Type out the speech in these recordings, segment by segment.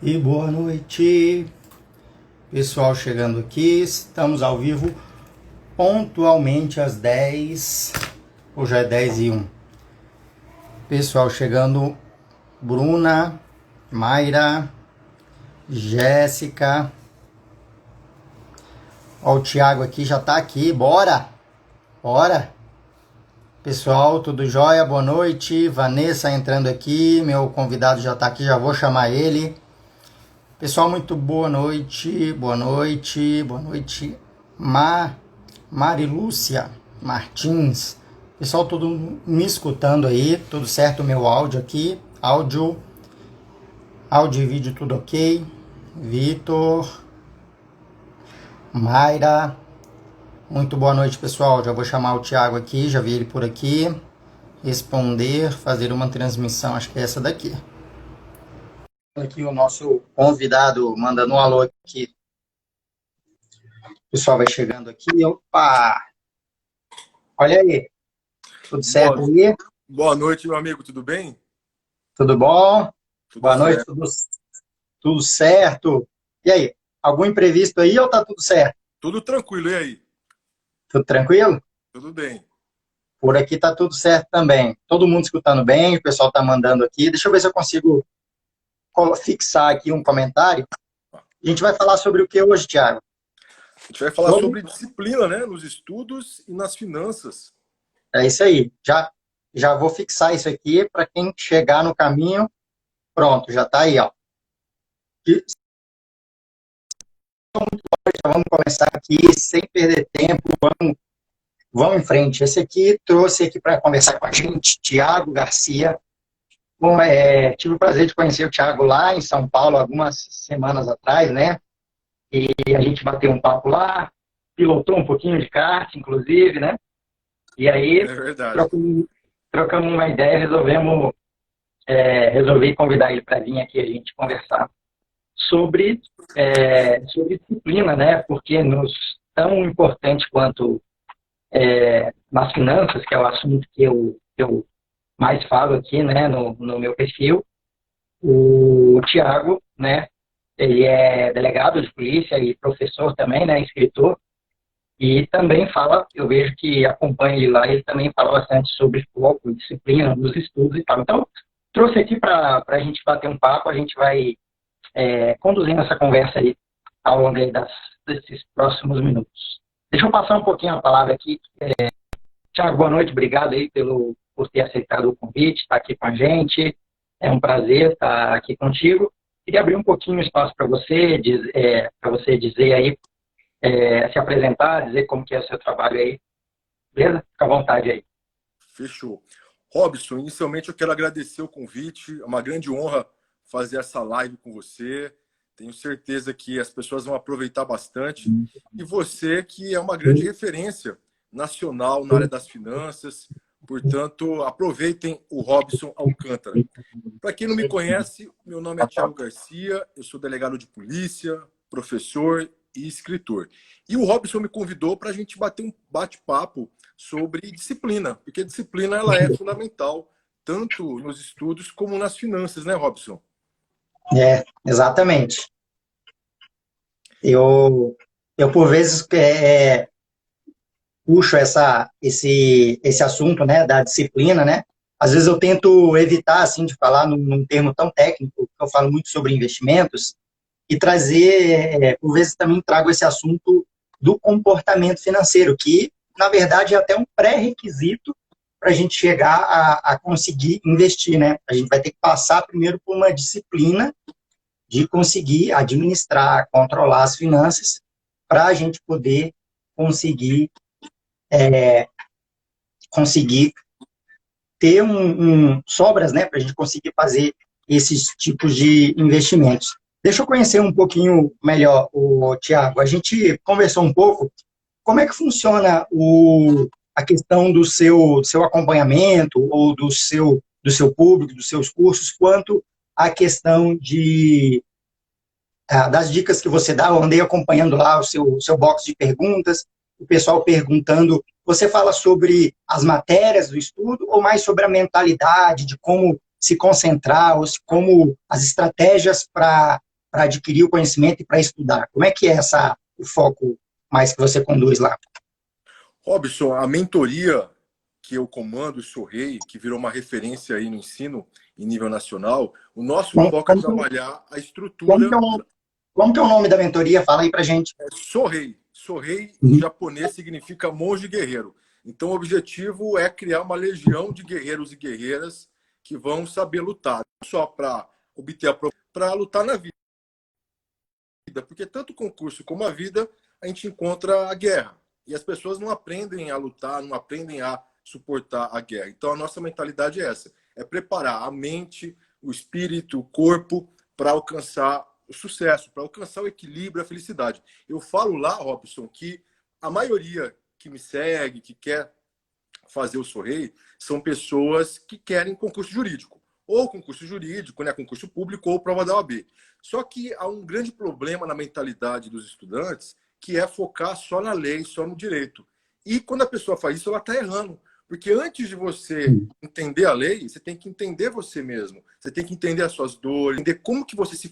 E boa noite, pessoal chegando aqui. Estamos ao vivo pontualmente às 10, ou já é 10:01. Pessoal chegando: Bruna, Mayra, Jéssica. Ó, o Thiago aqui já tá aqui. Bora! Bora! Pessoal, tudo jóia? Boa noite. Vanessa entrando aqui. Meu convidado já tá aqui, já vou chamar ele. Pessoal, muito boa noite, boa noite, boa noite. Marilúcia Martins. Pessoal, tudo me escutando aí? Tudo certo o meu áudio aqui? Áudio e vídeo tudo ok? Vitor, Mayra. Muito boa noite, pessoal. Já vou chamar o Thiago aqui, já vi ele por aqui. Responder, fazer uma transmissão, acho que é essa daqui. Aqui o nosso convidado mandando um alô aqui. O pessoal vai chegando aqui. Opa! Olha aí. Tudo certo aí? Boa noite, meu amigo. Tudo bem? Tudo bom? Tudo Boa noite, certo. tudo certo. E aí? Algum imprevisto aí ou tá tudo certo? Tudo tranquilo. E aí? Tudo tranquilo? Tudo bem. Por aqui tá tudo certo também. Todo mundo escutando bem, o pessoal tá mandando aqui. Deixa eu ver se eu consigo fixar aqui um comentário. A gente vai falar sobre o que hoje, Thiago? A gente vai falar sobre disciplina, né? Nos estudos e nas finanças. É isso aí. Já vou fixar isso aqui para quem chegar no caminho. Pronto, já está aí, ó. Já vamos começar aqui sem perder tempo. Vamos em frente. Esse aqui trouxe aqui para conversar com a gente, Thiago Garcia. Bom, tive o prazer de conhecer o Thiago lá em São Paulo algumas semanas atrás, né? E a gente bateu um papo lá, pilotou um pouquinho de kart, inclusive, né? E aí, É verdade. trocamos uma ideia, resolvi convidar ele para vir aqui a gente conversar sobre disciplina, né? Porque tão importante quanto nas finanças, que é o assunto que eu mais falo aqui, né, no meu perfil, o Thiago, né, ele é delegado de polícia e professor também, né, escritor, e também fala, eu vejo que acompanha ele lá, ele também fala bastante sobre foco, disciplina, nos estudos e tal. Então, trouxe aqui para a gente bater um papo, a gente vai conduzindo essa conversa aí ao longo aí desses próximos minutos. Deixa eu passar um pouquinho a palavra aqui. Tiago, boa noite, obrigado aí por ter aceitado o convite, estar aqui com a gente. É um prazer estar aqui contigo. Queria abrir um pouquinho o espaço para você dizer aí, se apresentar, dizer como que é o seu trabalho aí. Beleza? Fica à vontade aí. Fechou. Robson, inicialmente eu quero agradecer o convite. É uma grande honra fazer essa live com você. Tenho certeza que as pessoas vão aproveitar bastante. E você, que é uma grande referência nacional na área das finanças. Portanto, aproveitem o Robson Alcântara. Para quem não me conhece, meu nome é Thiago Garcia, eu sou delegado de polícia, professor e escritor. E o Robson me convidou para a gente bater um bate-papo sobre disciplina, porque disciplina ela é fundamental, tanto nos estudos como nas finanças, né, Robson? Exatamente. Eu por vezes, puxo esse assunto, né, da disciplina, né? Às vezes eu tento evitar, assim, de falar num termo tão técnico, eu falo muito sobre investimentos, e trazer, por vezes também trago esse assunto do comportamento financeiro, que, na verdade, é até um pré-requisito para a gente chegar a conseguir investir, né? A gente vai ter que passar primeiro por uma disciplina de conseguir administrar, controlar as finanças, para a gente poder conseguir ter sobras, né, para a gente conseguir fazer esses tipos de investimentos. Deixa eu conhecer um pouquinho melhor o Thiago. A gente conversou um pouco como é que funciona a questão do seu acompanhamento ou do seu público, dos seus cursos, quanto à questão das dicas que você dá. Eu andei acompanhando lá o seu box de perguntas, o pessoal perguntando, você fala sobre as matérias do estudo ou mais sobre a mentalidade, de como se concentrar, como as estratégias para para adquirir o conhecimento e para estudar? Como é que é o foco mais que você conduz lá? Robson, a mentoria que eu comando e sou rei, que virou uma referência aí no ensino em nível nacional, o nosso foco é trabalhar a estrutura. Como que é o nome da mentoria? Fala aí pra gente. Sou rei. Sou rei em japonês significa monge guerreiro. Então o objetivo é criar uma legião de guerreiros e guerreiras que vão saber lutar, não só para obter para lutar na vida, porque tanto o concurso como a vida a gente encontra a guerra. E as pessoas não aprendem a lutar, não aprendem a suportar a guerra. Então, a nossa mentalidade é essa: é preparar a mente, o espírito, o corpo para alcançar o sucesso, para alcançar o equilíbrio, a felicidade. Eu falo lá, Robson, que a maioria que me segue, que quer fazer o Sorrei, são pessoas que querem concurso jurídico. Ou concurso jurídico, né, concurso público, ou prova da OAB. Só que há um grande problema na mentalidade dos estudantes, que é focar só na lei, só no direito. E quando a pessoa faz isso, ela está errando. Porque antes de você entender a lei, você tem que entender você mesmo. Você tem que entender as suas dores, entender como que você se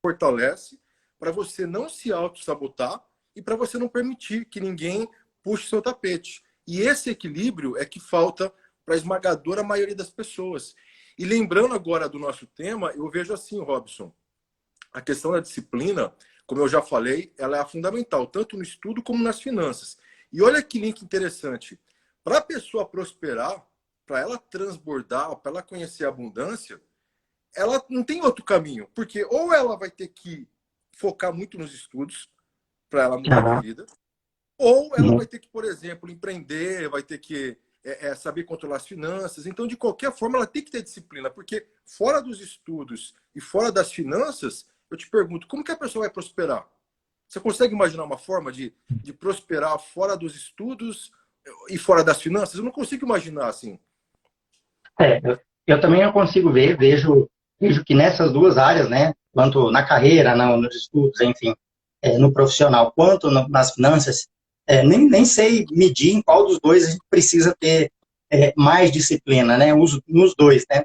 fortalece para você não se auto-sabotar e para você não permitir que ninguém puxe seu tapete. E esse equilíbrio é que falta para a esmagadora maioria das pessoas. E lembrando agora do nosso tema, eu vejo assim, Robson, a questão da disciplina, como eu já falei, ela é fundamental, tanto no estudo como nas finanças. E olha que link interessante. Para a pessoa prosperar, para ela transbordar, para ela conhecer a abundância, ela não tem outro caminho. Porque ou ela vai ter que focar muito nos estudos para ela mudar de vida, ou ela vai ter que, por exemplo, empreender, vai ter que saber controlar as finanças. Então, de qualquer forma, ela tem que ter disciplina, porque fora dos estudos e fora das finanças, eu te pergunto, como que a pessoa vai prosperar? Você consegue imaginar uma forma de prosperar fora dos estudos e fora das finanças? Eu não consigo imaginar assim. Eu também não consigo vejo que nessas duas áreas, né, tanto na carreira, nos estudos, enfim, no profissional, quanto nas finanças, nem sei medir em qual dos dois a gente precisa ter mais disciplina, né, nos dois, né.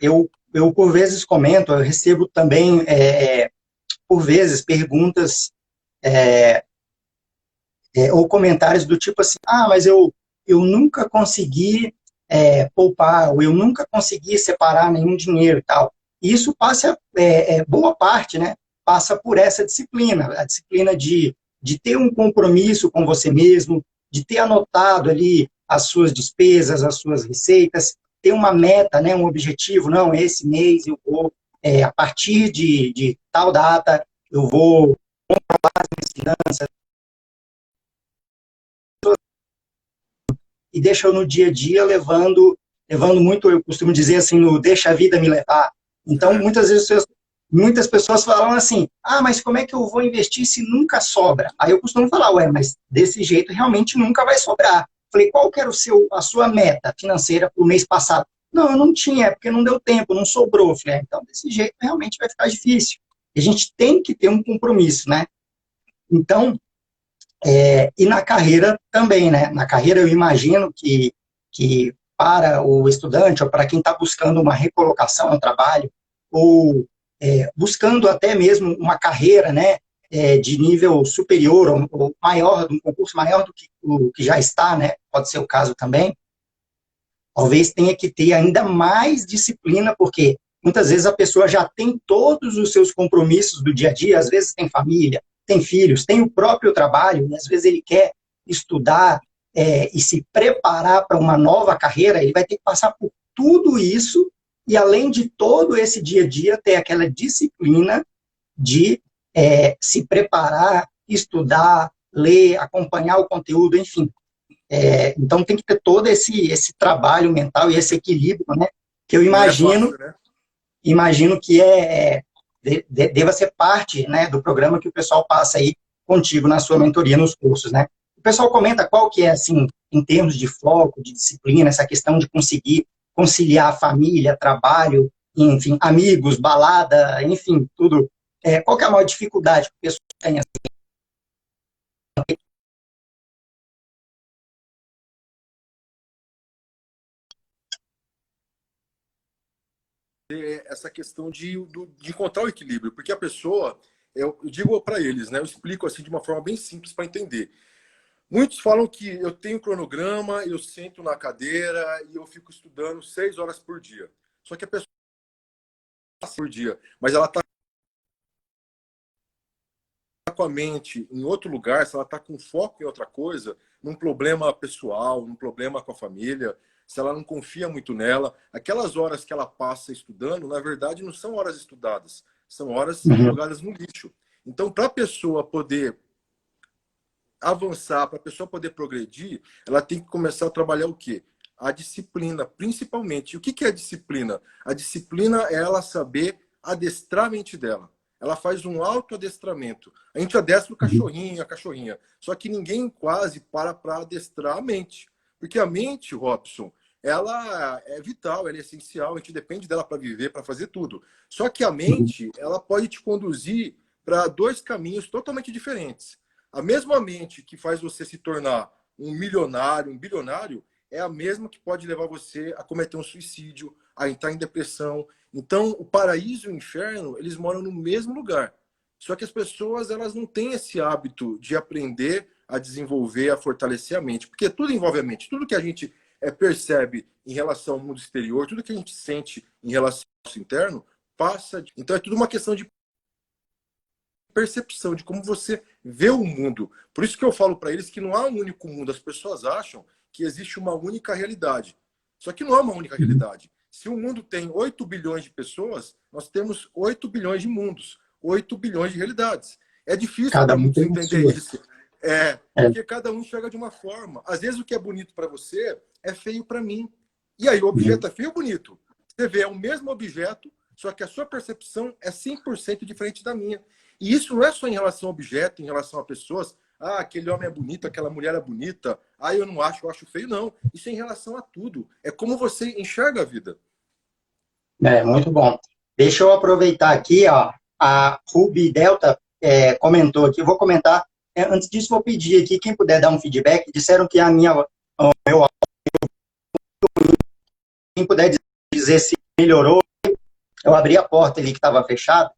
Eu, por vezes, comento, eu recebo também, por vezes, perguntas ou comentários do tipo assim, mas eu nunca consegui poupar, ou eu nunca consegui separar nenhum dinheiro e tal. E isso passa, boa parte, né, passa por essa disciplina, a disciplina de ter um compromisso com você mesmo, de ter anotado ali as suas despesas, as suas receitas, ter uma meta, né, um objetivo, não, esse mês eu vou, a partir de tal data, eu vou controlar as minhas finanças, e deixa eu no dia a dia levando muito, eu costumo dizer assim, no deixa a vida me levar. Então, muitas vezes, muitas pessoas falam assim, mas como é que eu vou investir se nunca sobra? Aí eu costumo falar, mas desse jeito realmente nunca vai sobrar. Falei, qual que era a sua meta financeira para o mês passado? Não, eu não tinha, porque não deu tempo, não sobrou. Falei, então desse jeito realmente vai ficar difícil. E a gente tem que ter um compromisso, né? Então, e na carreira também, né? Na carreira eu imagino que para o estudante ou para quem está buscando uma recolocação no trabalho ou buscando até mesmo uma carreira, né, de nível superior ou maior, de um concurso maior do que o que já está, né? Pode ser o caso também. Talvez tenha que ter ainda mais disciplina, porque muitas vezes a pessoa já tem todos os seus compromissos do dia a dia, às vezes tem família, tem filhos, tem o próprio trabalho, e às vezes ele quer estudar e se preparar para uma nova carreira, ele vai ter que passar por tudo isso, e além de todo esse dia a dia, ter aquela disciplina de se preparar, estudar, ler, acompanhar o conteúdo, enfim. Então tem que ter todo esse trabalho mental e esse equilíbrio, né? Que eu imagino, Fácil, né? imagino que deva ser parte, né, do programa que o pessoal passa aí contigo na sua mentoria nos cursos, né? O pessoal comenta qual que é, assim, em termos de foco, de disciplina, essa questão de conseguir conciliar família, trabalho, enfim, amigos, balada, enfim, tudo. Qual que é a maior dificuldade que o pessoal tem? essa questão de encontrar o equilíbrio, porque a pessoa, eu digo para eles, né, eu explico assim de uma forma bem simples para entender. Muitos falam que eu tenho cronograma, eu sento na cadeira e eu fico estudando 6 horas por dia. Só que a pessoa por dia, mas ela está com a mente em outro lugar, se ela está com foco em outra coisa, num problema pessoal, num problema com a família, se ela não confia muito nela, aquelas horas que ela passa estudando, na verdade, não são horas estudadas, são horas jogadas no lixo. Então, para a pessoa poder avançar, para a pessoa poder progredir, ela tem que começar a trabalhar o quê? A disciplina, principalmente. E o que é a disciplina? A disciplina é ela saber adestrar a mente dela. Ela faz um autoadestramento. A gente adestra o cachorrinho, a cachorrinha. Só que ninguém quase para adestrar a mente. Porque a mente, Robson, ela é vital, ela é essencial, a gente depende dela para viver, para fazer tudo. Só que a mente, ela pode te conduzir para 2 caminhos totalmente diferentes. A mesma mente que faz você se tornar um milionário, um bilionário, é a mesma que pode levar você a cometer um suicídio, a entrar em depressão. Então, o paraíso e o inferno, eles moram no mesmo lugar. Só que as pessoas, elas não têm esse hábito de aprender a desenvolver, a fortalecer a mente. Porque tudo envolve a mente. Tudo que a gente percebe em relação ao mundo exterior, tudo que a gente sente em relação ao nosso interno, passa... Então, é tudo uma questão de percepção, de como você vê o mundo. Por isso que eu falo para eles que não há um único mundo. As pessoas acham que existe uma única realidade. Só que não é uma única realidade. Se o mundo tem 8 bilhões de pessoas, nós temos 8 bilhões de mundos, 8 bilhões de realidades. É difícil para muitos entender isso. Porque cada um enxerga de uma forma. Às vezes o que é bonito para você é feio para mim. E aí o objeto é feio ou bonito? Você vê, é o mesmo objeto, só que a sua percepção é 100% diferente da minha. E isso não é só em relação ao objeto, em relação a pessoas. Ah, aquele homem é bonito, aquela mulher é bonita. Ah, eu não acho, eu acho feio. Não, isso é em relação a tudo. É como você enxerga a vida. Muito bom. Deixa eu aproveitar aqui, ó, a Ruby Delta comentou aqui, eu vou comentar. Antes disso, vou pedir aqui, quem puder dar um feedback, disseram que quem puder dizer se melhorou, eu abri a porta ali que estava fechada.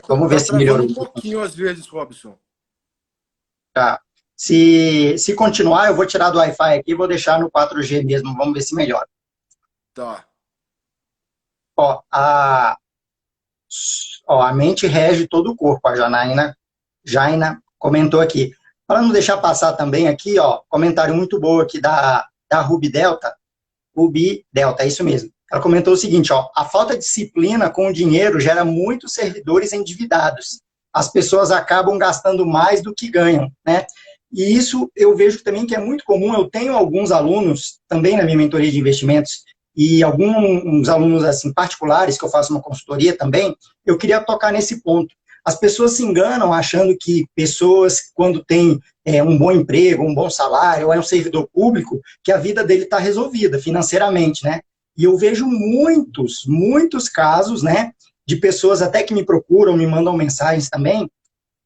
Vamos ver se melhorou um pouquinho às vezes, Robson. Tá. Se continuar, eu vou tirar do Wi-Fi aqui e vou deixar no 4G mesmo. Vamos ver se melhora. Tá. Ó, a mente rege todo o corpo. A Jaina comentou aqui. Para não deixar passar também aqui, ó, comentário muito bom aqui da Ruby Delta. Ruby Delta, é isso mesmo. Ela comentou o seguinte, ó, a falta de disciplina com o dinheiro gera muitos servidores endividados. As pessoas acabam gastando mais do que ganham, né? E isso eu vejo também que é muito comum. Eu tenho alguns alunos, também na minha mentoria de investimentos, e alguns alunos assim particulares, que eu faço uma consultoria também, eu queria tocar nesse ponto. As pessoas se enganam achando que pessoas, quando têm um bom emprego, um bom salário, ou é um servidor público, que a vida dele está resolvida financeiramente, né? E eu vejo muitos casos, né, de pessoas até que me procuram, me mandam mensagens também,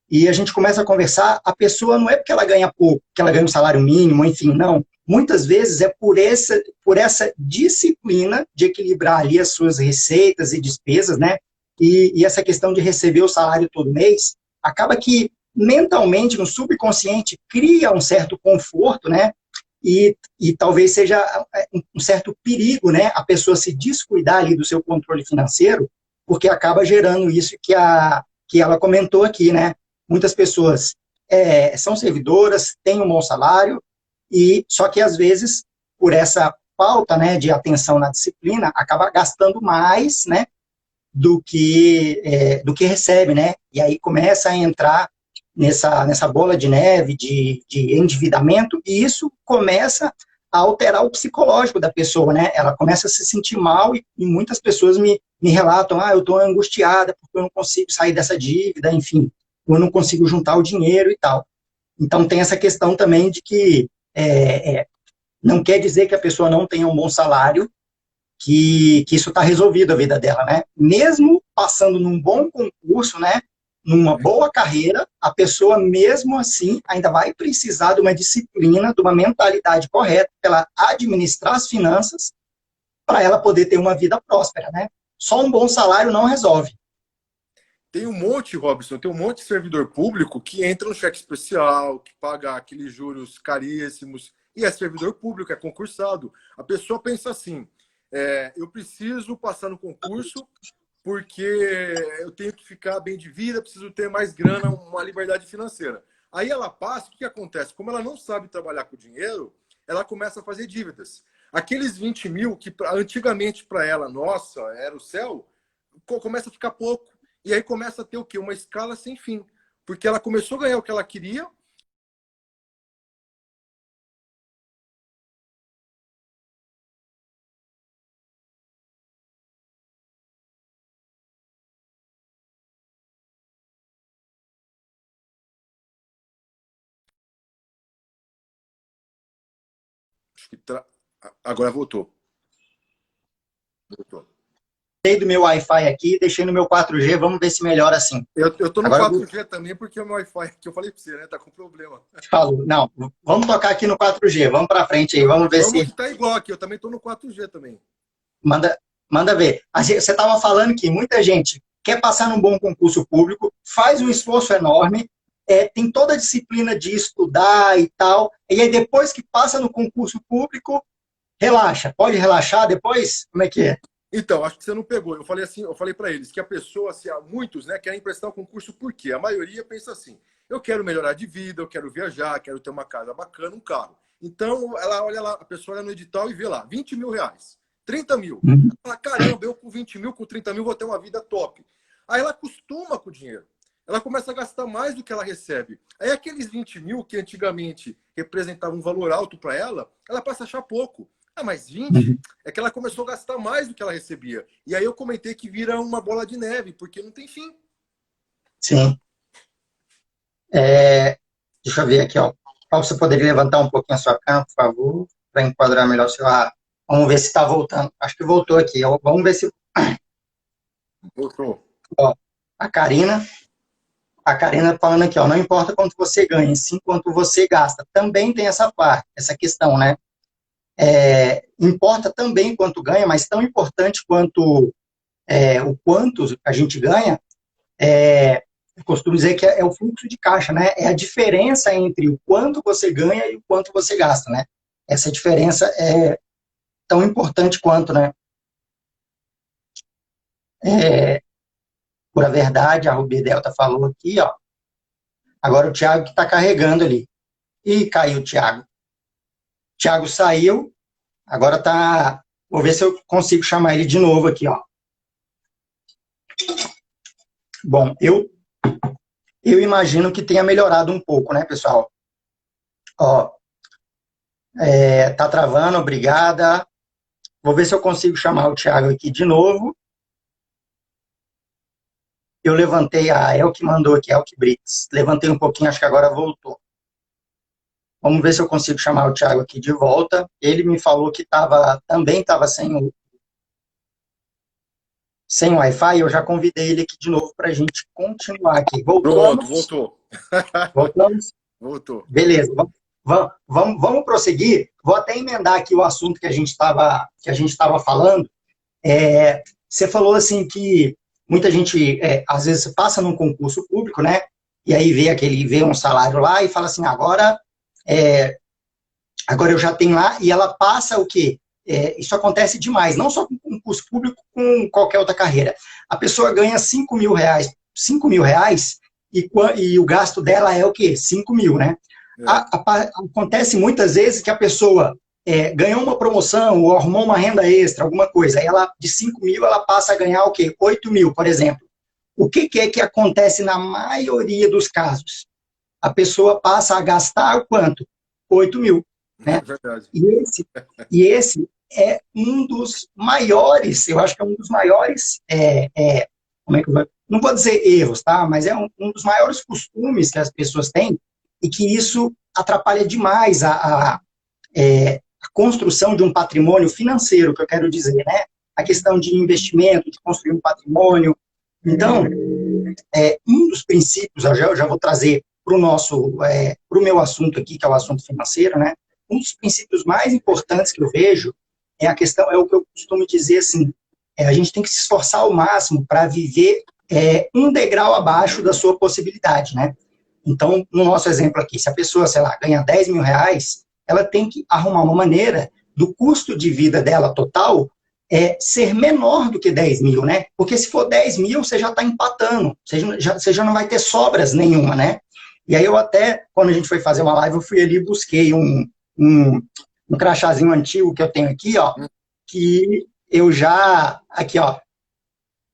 e a gente começa a conversar, a pessoa não é porque ela ganha pouco, que ela ganha um salário mínimo, enfim, não. Muitas vezes é por essa disciplina de equilibrar ali as suas receitas e despesas, né, e essa questão de receber o salário todo mês, acaba que mentalmente, no subconsciente, cria um certo conforto, né, e talvez seja um certo perigo, né, a pessoa se descuidar ali do seu controle financeiro, porque acaba gerando isso que ela comentou aqui, né? Muitas pessoas são servidoras, têm um bom salário, só que às vezes, por essa falta, né, de atenção na disciplina, acaba gastando mais, né, do que recebe, né? E aí começa a entrar nessa bola de neve de endividamento, e isso começa a alterar o psicológico da pessoa, né? Ela começa a se sentir mal, e muitas pessoas me relatam, eu estou angustiada porque eu não consigo sair dessa dívida, enfim, eu não consigo juntar o dinheiro e tal. Então tem essa questão também de que não quer dizer que a pessoa não tenha um bom salário, que isso está resolvido a vida dela, né? Mesmo passando num bom concurso, né, numa boa carreira, a pessoa mesmo assim ainda vai precisar de uma disciplina, de uma mentalidade correta, para ela administrar as finanças, para ela poder ter uma vida próspera, né? Só um bom salário não resolve. Tem um monte, Robson, tem um monte de servidor público que entra no cheque especial, que paga aqueles juros caríssimos, e é servidor público, é concursado. A pessoa pensa assim, eu preciso passar no concurso porque eu tenho que ficar bem de vida, preciso ter mais grana, uma liberdade financeira. Aí ela passa, o que acontece? Como ela não sabe trabalhar com dinheiro, ela começa a fazer dívidas. Aqueles 20 mil que antigamente para ela, nossa, era o céu, começa a ficar pouco. E aí começa a ter o quê? Uma escala sem fim. Porque ela começou a ganhar o que ela queria. Acho que agora voltou. Voltou. Do meu Wi-Fi aqui, deixei no meu 4G, vamos ver se melhora assim. Eu tô no Agora, 4G também, porque o meu Wi-Fi, que eu falei para você, né? Tá com problema. falo, não, vamos tocar aqui no 4G, vamos para frente aí, vamos ver se... Que tá igual aqui, eu também tô no 4G também. Manda ver. Você estava falando que muita gente quer passar num bom concurso público, faz um esforço enorme, tem toda a disciplina de estudar e tal, e aí depois que passa no concurso público, relaxa. Pode relaxar depois? Como é que é? Então, acho que você não pegou. Eu falei assim, eu falei para eles que a pessoa, assim, muitos, né, querem prestar o concurso por quê? A maioria pensa assim: eu quero melhorar de vida, eu quero viajar, quero ter uma casa bacana, um carro. Então, ela olha lá, a pessoa olha no edital e vê lá, 20 mil reais, 30 mil. Ela fala, caramba, eu com 20 mil, com 30 mil vou ter uma vida top. Aí ela acostuma com o dinheiro. Ela começa a gastar mais do que ela recebe. Aí aqueles 20 mil que antigamente representavam um valor alto para ela passa a achar pouco. Ah, mas 20 é que ela começou a gastar mais do que ela recebia. E aí eu comentei que vira uma bola de neve, porque não tem fim. Sim. Deixa eu ver aqui, ó. Você poderia levantar um pouquinho a sua câmera, por favor, para enquadrar melhor o seu... vamos ver se está voltando. Acho que voltou aqui. Vamos ver se... Voltou. Ó, a Karina falando aqui, ó, não importa quanto você ganha, sim quanto você gasta. Também tem essa parte, essa questão, né? Importa também quanto ganha, mas tão importante quanto o quanto a gente ganha, eu costumo dizer que é o fluxo de caixa, né? É a diferença entre o quanto você ganha e o quanto você gasta, né? Essa diferença é tão importante quanto, né? Por a verdade, a Ruby Delta falou aqui, ó. Agora o Thiago que está carregando ali. Ih, caiu o Thiago. O Thiago saiu, agora tá... Vou ver se eu consigo chamar ele de novo aqui, ó. Bom, eu imagino que tenha melhorado um pouco, né, pessoal? Ó, tá travando, obrigada. Vou ver se eu consigo chamar o Thiago aqui de novo. Eu levantei, a Elke mandou aqui, Elke Brits. Levantei um pouquinho, acho que agora voltou. Vamos ver se eu consigo chamar o Thiago aqui de volta. Ele me falou que também estava sem o Wi-Fi, eu já convidei ele aqui de novo para a gente continuar aqui. Voltamos? Pronto, voltou. Voltamos? Voltou. Beleza, vamos prosseguir. Vou até emendar aqui o assunto que a gente estava falando. Você falou assim que muita gente, às vezes, passa num concurso público, né? E aí vê um salário lá e fala assim, agora eu já tenho lá, e ela passa o quê? Isso acontece demais, não só com concurso público, com qualquer outra carreira. A pessoa ganha 5 mil reais, e o gasto dela é o quê? 5 mil, né? Acontece muitas vezes que a pessoa ganhou uma promoção ou arrumou uma renda extra, alguma coisa, aí ela, de 5 mil, ela passa a ganhar o quê? 8 mil, por exemplo. O que é que acontece na maioria dos casos? A pessoa passa a gastar o quanto? 8 mil. Né? É verdade. E esse é um dos maiores, eu acho que é um dos maiores, como é que eu vou... Não vou dizer erros, tá? Mas é um dos maiores costumes que as pessoas têm e que isso atrapalha demais a construção de um patrimônio financeiro, que eu quero dizer, né? A questão de investimento, de construir um patrimônio. Então, um dos princípios, eu já vou trazer para o meu assunto aqui, que é o assunto financeiro, né? Um dos princípios mais importantes que eu vejo é a questão, é o que eu costumo dizer assim, a gente tem que se esforçar ao máximo para viver um degrau abaixo da sua possibilidade, né? Então, no nosso exemplo aqui, se a pessoa, sei lá, ganha 10 mil reais, ela tem que arrumar uma maneira do custo de vida dela total ser menor do que 10 mil, né? Porque se for 10 mil, você já está empatando, você já não vai ter sobras nenhuma, né? E aí eu até, quando a gente foi fazer uma live, eu fui ali e busquei um crachazinho antigo que eu tenho aqui, ó, que eu já, aqui, ó.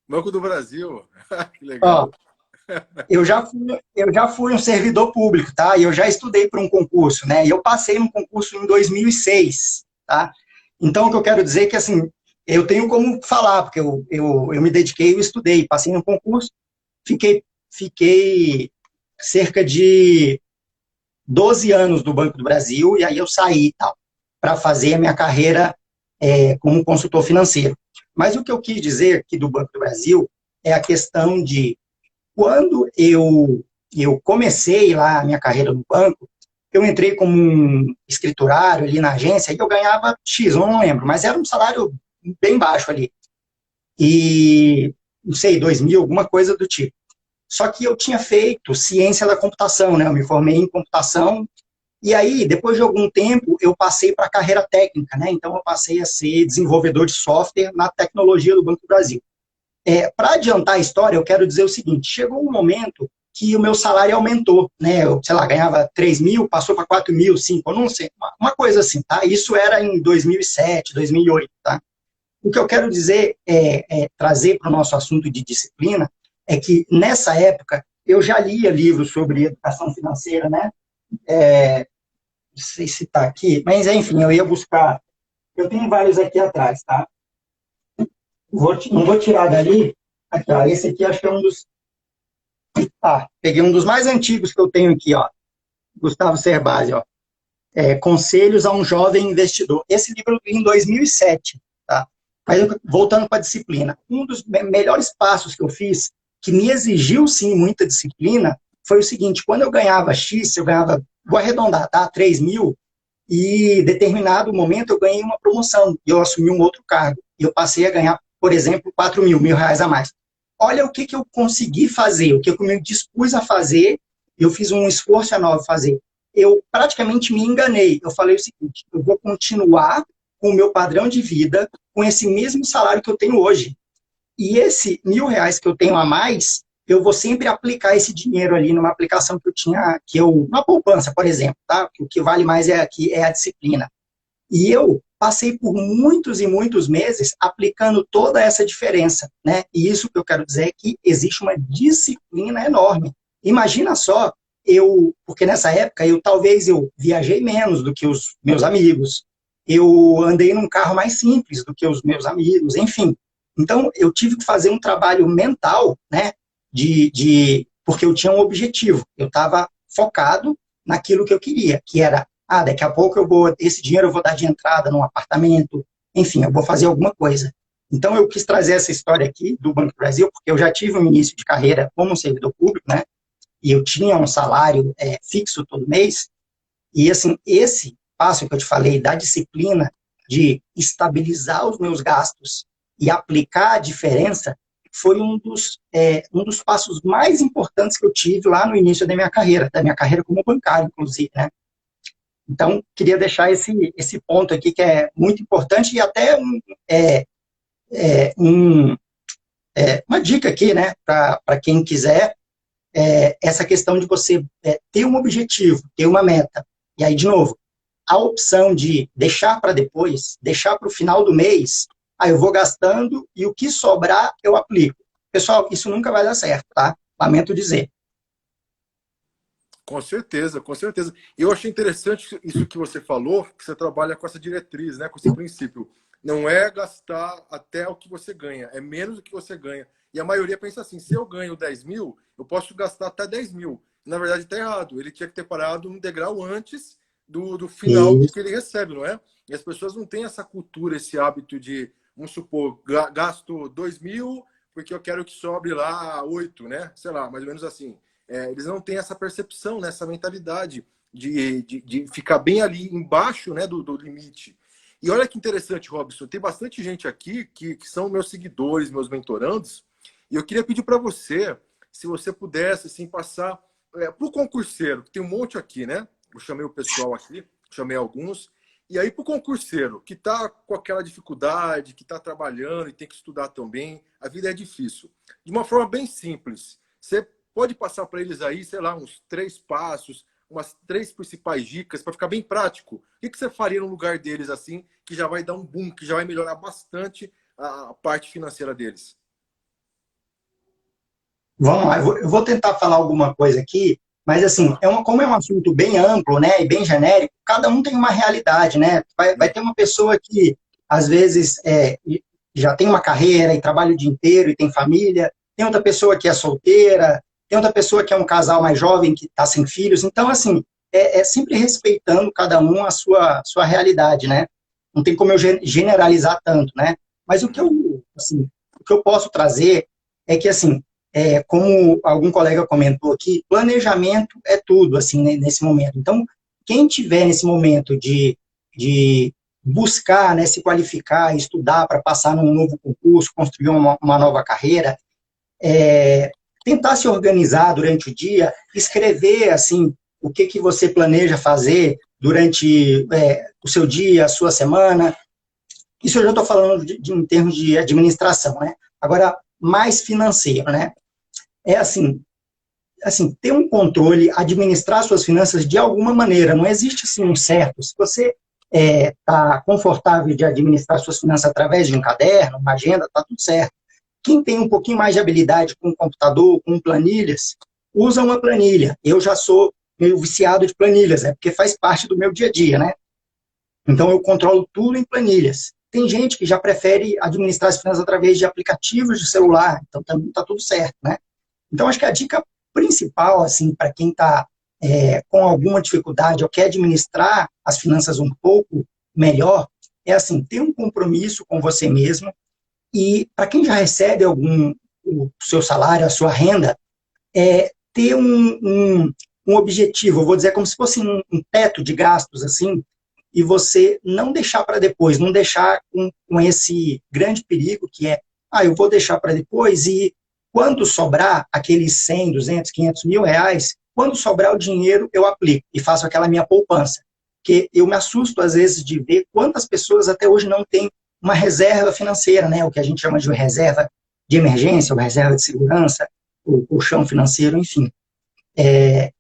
Banco do Brasil, que Ó, legal. eu já fui um servidor público, tá? E eu já estudei para um concurso, né? E eu passei no concurso em 2006, tá? Então, o que eu quero dizer é que, assim, eu tenho como falar, porque eu me dediquei, eu estudei, passei no concurso, fiquei cerca de 12 anos do Banco do Brasil, e aí eu saí, tal, para fazer a minha carreira como consultor financeiro. Mas o que eu quis dizer aqui do Banco do Brasil é a questão de quando eu comecei lá a minha carreira no banco, eu entrei como um escriturário ali na agência e eu ganhava X, eu não lembro, mas era um salário bem baixo ali. E, não sei, 2 mil, alguma coisa do tipo. Só que eu tinha feito ciência da computação, né? Eu me formei em computação. E aí, depois de algum tempo, eu passei para a carreira técnica, né? Então, eu passei a ser desenvolvedor de software na tecnologia do Banco do Brasil. Para adiantar a história, eu quero dizer o seguinte, chegou um momento que o meu salário aumentou, né? Eu, sei lá, ganhava 3 mil, passou para 4 mil, 5, eu não sei, uma coisa assim, tá? Isso era em 2007, 2008, tá? O que eu quero dizer trazer para o nosso assunto de disciplina é que, nessa época, eu já lia livros sobre educação financeira, né? Não sei se está aqui, mas, enfim, eu ia buscar. Eu tenho vários aqui atrás, tá? Não vou tirar dali. Aqui, ó, esse aqui acho que é um dos... peguei um dos mais antigos que eu tenho aqui, ó. Gustavo Cerbasi, ó. Conselhos a um Jovem Investidor. Esse livro eu li em 2007, tá? Mas voltando para a disciplina, um dos melhores passos que eu fiz, que me exigiu, sim, muita disciplina, foi o seguinte, quando eu ganhava X, eu ganhava, vou arredondar, tá? 3 mil, e em determinado momento eu ganhei uma promoção, e eu assumi um outro cargo, e eu passei a ganhar, por exemplo, 4 mil reais a mais. Olha o que eu consegui fazer, o que eu me dispus a fazer, eu fiz um esforço enorme fazer. Eu praticamente me enganei. Eu falei o seguinte, eu vou continuar com o meu padrão de vida, com esse mesmo salário que eu tenho hoje. E esse R$ 1.000 que eu tenho a mais, eu vou sempre aplicar esse dinheiro ali numa aplicação que eu tinha, uma poupança, por exemplo, tá? O que vale mais aqui é a disciplina. E eu passei por muitos e muitos meses aplicando toda essa diferença, né? E isso que eu quero dizer é que existe uma disciplina enorme. Imagina só, porque nessa época talvez eu viajei menos do que os meus amigos, eu andei num carro mais simples do que os meus amigos, enfim. Então, eu tive que fazer um trabalho mental, né, porque eu tinha um objetivo, eu estava focado naquilo que eu queria, que era, daqui a pouco esse dinheiro eu vou dar de entrada num apartamento, enfim, eu vou fazer alguma coisa. Então, eu quis trazer essa história aqui do Banco do Brasil, porque eu já tive um início de carreira como um servidor público, né, e eu tinha um salário fixo todo mês, e assim, esse passo que eu te falei, da disciplina de estabilizar os meus gastos e aplicar a diferença, foi um dos passos mais importantes que eu tive lá no início da minha carreira como bancário, inclusive, né? Então, queria deixar esse ponto aqui que é muito importante e até uma dica aqui, né, para quem quiser, essa questão de você ter um objetivo, ter uma meta. E aí, de novo, a opção de deixar para depois, deixar para o final do mês, eu vou gastando e o que sobrar eu aplico. Pessoal, isso nunca vai dar certo, tá? Lamento dizer. Com certeza, com certeza. Eu achei interessante isso que você falou, que você trabalha com essa diretriz, né, com esse princípio. Não é gastar até o que você ganha, é menos do que você ganha. E a maioria pensa assim, se eu ganho 10 mil, eu posso gastar até 10 mil. Na verdade, está errado. Ele tinha que ter parado um degrau antes do final do que ele recebe, não é? E as pessoas não têm essa cultura, esse hábito de, vamos supor, gasto 2 mil porque eu quero que sobre lá 8, né? Sei lá, mais ou menos assim. Eles não têm essa percepção, né? Essa mentalidade de ficar bem ali embaixo, né, do limite. E olha que interessante, Robson, tem bastante gente aqui que são meus seguidores, meus mentorandos, e eu queria pedir para você, se você pudesse assim, passar para o concurseiro, que tem um monte aqui, né? Eu chamei o pessoal aqui, chamei alguns, e aí para o concurseiro, que está com aquela dificuldade, que está trabalhando e tem que estudar também, a vida é difícil. De uma forma bem simples, você pode passar para eles aí, sei lá, uns 3 passos, umas 3 principais dicas para ficar bem prático. O que você faria no lugar deles assim, que já vai dar um boom, que já vai melhorar bastante a parte financeira deles? Vamos lá, eu vou tentar falar alguma coisa aqui, mas assim, como é um assunto bem amplo, né, e bem genérico, cada um tem uma realidade, né? Vai ter uma pessoa que, às vezes, já tem uma carreira e trabalha o dia inteiro e tem família, tem outra pessoa que é solteira, tem outra pessoa que é um casal mais jovem que está sem filhos, então, assim, sempre respeitando cada um a sua realidade, né? Não tem como eu generalizar tanto, né? Mas assim, o que eu posso trazer é que, assim, como algum colega comentou aqui, planejamento é tudo, assim, né, nesse momento. Então, quem tiver nesse momento de buscar, né, se qualificar, estudar para passar num novo concurso, construir uma nova carreira, tentar se organizar durante o dia, escrever, assim, o que você planeja fazer durante o seu dia, a sua semana. Isso eu já estou falando em termos de administração, né? Agora, mais financeiro, né? Assim, ter um controle, administrar suas finanças de alguma maneira. Não existe, assim, um certo. Se você está confortável de administrar suas finanças através de um caderno, uma agenda, está tudo certo. Quem tem um pouquinho mais de habilidade com computador, com planilhas, usa uma planilha. Eu já sou meio viciado de planilhas, porque faz parte do meu dia a dia, né? Então, eu controlo tudo em planilhas. Tem gente que já prefere administrar as finanças através de aplicativos de celular, então também está tudo certo, né? Então, acho que a dica principal, assim, para quem está com alguma dificuldade ou quer administrar as finanças um pouco melhor, é, assim, ter um compromisso com você mesmo. E para quem já recebe o seu salário, a sua renda, ter um objetivo, eu vou dizer como se fosse um teto de gastos, assim, e você não deixar para depois, não deixar com esse grande perigo que eu vou deixar para depois e quando sobrar aqueles 100, 200, 500 mil reais, quando sobrar o dinheiro, eu aplico e faço aquela minha poupança. Porque eu me assusto, às vezes, de ver quantas pessoas até hoje não têm uma reserva financeira, né? O que a gente chama de reserva de emergência, ou reserva de segurança, o colchão financeiro, enfim.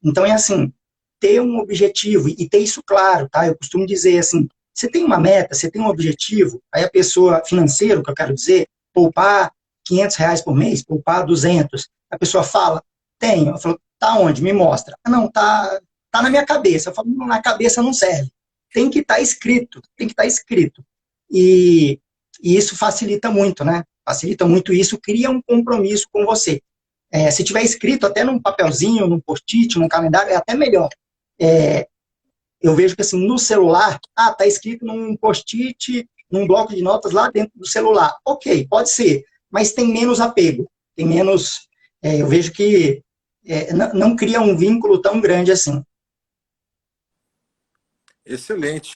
Então, assim, ter um objetivo e ter isso claro, tá? Eu costumo dizer assim, você tem uma meta, você tem um objetivo, aí a pessoa, financeiro, que eu quero dizer, poupar 500 reais por mês, poupar 200, a pessoa fala, tenho, eu falo, tá onde? Me mostra. Não, tá na minha cabeça. Eu falo, na cabeça não serve. Tem que estar escrito, tem que estar escrito. E isso facilita muito, né? Facilita muito isso, cria um compromisso com você. Se tiver escrito até num papelzinho, num post-it, num calendário, é até melhor. Eu vejo que assim, no celular, tá escrito num post-it, num bloco de notas lá dentro do celular. Ok, pode ser, mas tem menos apego, tem menos... eu vejo que não cria um vínculo tão grande assim. Excelente.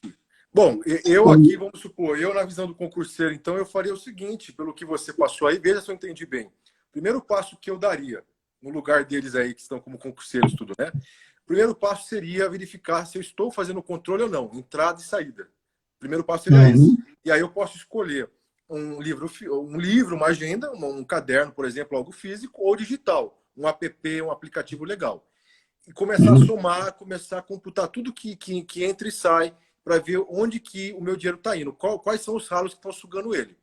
Bom, eu aqui, vamos supor, eu na visão do concurseiro, então eu faria o seguinte, pelo que você passou aí, veja se eu entendi bem. Primeiro passo que eu daria, no lugar deles aí que estão como concurseiros, tudo, né? Primeiro passo seria verificar se eu estou fazendo o controle ou não, entrada e saída. Primeiro passo seria esse. E aí eu posso escolher um livro, uma agenda, um caderno, por exemplo, algo físico ou digital, um app, um aplicativo legal. E começar a somar, começar a computar tudo que entra e sai para ver onde que o meu dinheiro está indo, quais são os ralos que estão sugando ele.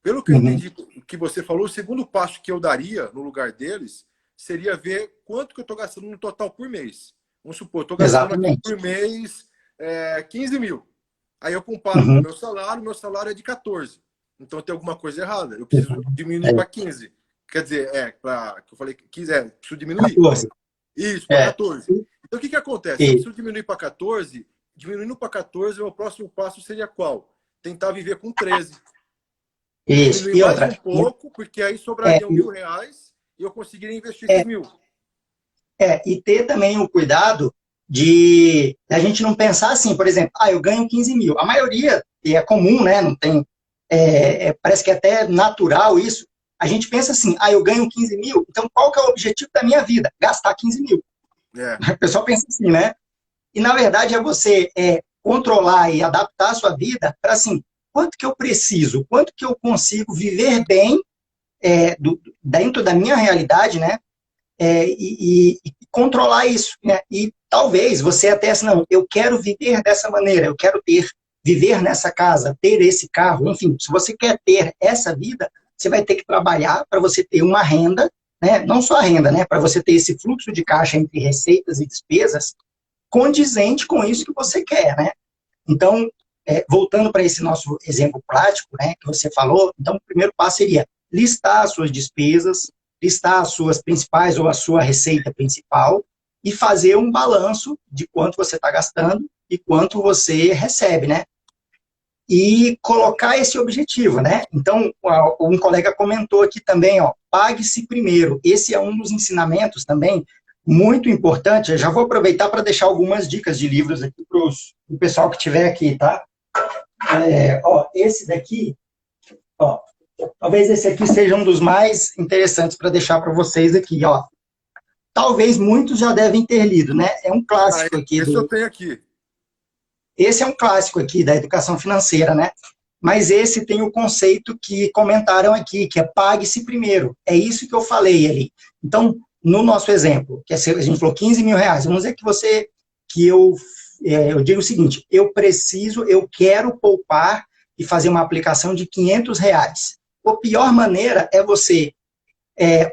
Pelo que eu entendi que você falou, o segundo passo que eu daria no lugar deles seria ver quanto que eu estou gastando no total por mês. Vamos supor, eu estou gastando aqui por mês 15 mil. Aí eu comparo com o meu salário é de 14. Então tem alguma coisa errada. Eu preciso diminuir para 15. Quer dizer, que eu falei 15, preciso diminuir. 14. Isso, para 14. Então o que acontece? Se eu preciso diminuir para 14, diminuindo para 14, o meu próximo passo seria qual? Tentar viver com 13. Isso. Diminuir mais um pouco, porque aí sobraria R$1.000 e eu conseguiria investir esses 1.000. E ter também o cuidado de a gente não pensar assim, por exemplo, eu ganho 15 mil. A maioria, e é comum, né? Não tem, parece que é até natural isso. A gente pensa assim, eu ganho 15 mil, então qual que é o objetivo da minha vida? Gastar 15 mil. O pessoal pensa assim, né? E, na verdade, é você controlar e adaptar a sua vida para, assim, quanto que eu preciso, quanto que eu consigo viver bem dentro da minha realidade, né? E controlar isso, né? E talvez você até assim, não, eu quero viver dessa maneira, eu quero viver nessa casa, ter esse carro, enfim, se você quer ter essa vida, você vai ter que trabalhar para você ter uma renda, né? Não só a renda, né? Para você ter esse fluxo de caixa entre receitas e despesas condizente com isso que você quer, né? Então, voltando para esse nosso exemplo prático, né, que você falou, então o primeiro passo seria listar as suas despesas, listar as suas principais ou a sua receita principal e fazer um balanço de quanto você está gastando e quanto você recebe, né? E colocar esse objetivo, né? Então, um colega comentou aqui também, pague-se primeiro. Esse é um dos ensinamentos também muito importante. Eu já vou aproveitar para deixar algumas dicas de livros aqui para o pessoal que estiver aqui, tá? Esse daqui, talvez esse aqui seja um dos mais interessantes para deixar para vocês aqui, Talvez muitos já devem ter lido, né? É um clássico aqui. Esse eu tenho aqui. Esse é um clássico aqui da educação financeira, né? Mas esse tem o conceito que comentaram aqui, que é pague-se primeiro. É isso que eu falei ali. Então, no nosso exemplo, que a gente falou 15 mil reais, vamos dizer que eu digo o seguinte, eu quero poupar e fazer uma aplicação de 500 reais. A pior maneira é você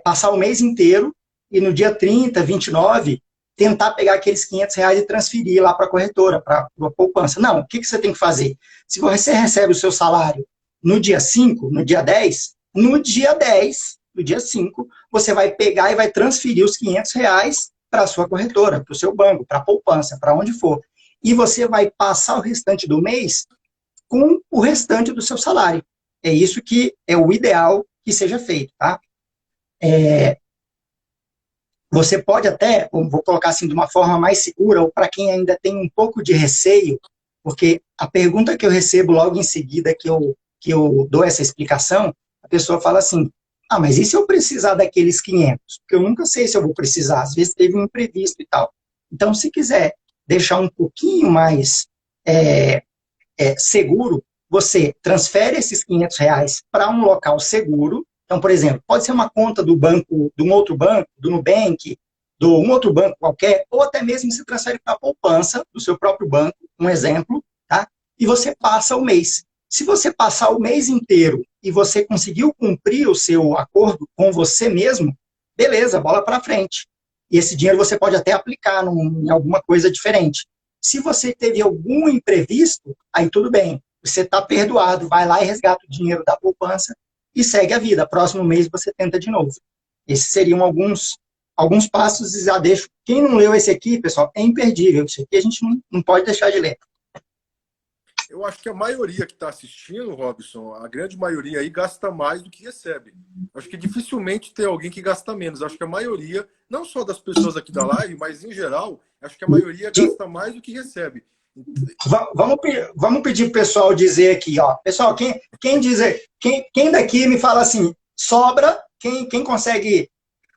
passar o mês inteiro e no dia 30, 29, tentar pegar aqueles 500 reais e transferir lá para a corretora, para a poupança. Não, o que você tem que fazer? Se você recebe o seu salário no dia 5, no dia 10, no dia 5, você vai pegar e vai transferir os 500 reais para a sua corretora, para o seu banco, para a poupança, para onde for. E você vai passar o restante do mês com o restante do seu salário. É isso que é o ideal que seja feito, tá? Você pode até, vou colocar assim de uma forma mais segura, ou para quem ainda tem um pouco de receio, porque a pergunta que eu recebo logo em seguida que eu dou essa explicação, a pessoa fala assim, mas e se eu precisar daqueles 500? Porque eu nunca sei se eu vou precisar, às vezes teve um imprevisto e tal. Então, se quiser deixar um pouquinho mais seguro, você transfere esses 500 reais para um local seguro. Então, por exemplo, pode ser uma conta do banco, de um outro banco, do Nubank, de um outro banco qualquer, ou até mesmo se transfere para a poupança do seu próprio banco, um exemplo, tá? E você passa o mês. Se você passar o mês inteiro e você conseguiu cumprir o seu acordo com você mesmo, beleza, bola para frente. E esse dinheiro você pode até aplicar em alguma coisa diferente. Se você teve algum imprevisto, aí tudo bem. Você está perdoado, vai lá e resgata o dinheiro da poupança e segue a vida. Próximo mês você tenta de novo. Esses seriam alguns passos e já deixo. Quem não leu esse aqui, pessoal, é imperdível. Isso aqui a gente não pode deixar de ler. Eu acho que a maioria que está assistindo, Robson, a grande maioria aí gasta mais do que recebe. Eu acho que dificilmente tem alguém que gasta menos. Eu acho que a maioria, não só das pessoas aqui da live, mas em geral, acho que a maioria gasta mais do que recebe. Vamos pedir pro pessoal dizer aqui, Pessoal, quem daqui me fala assim, sobra, quem consegue,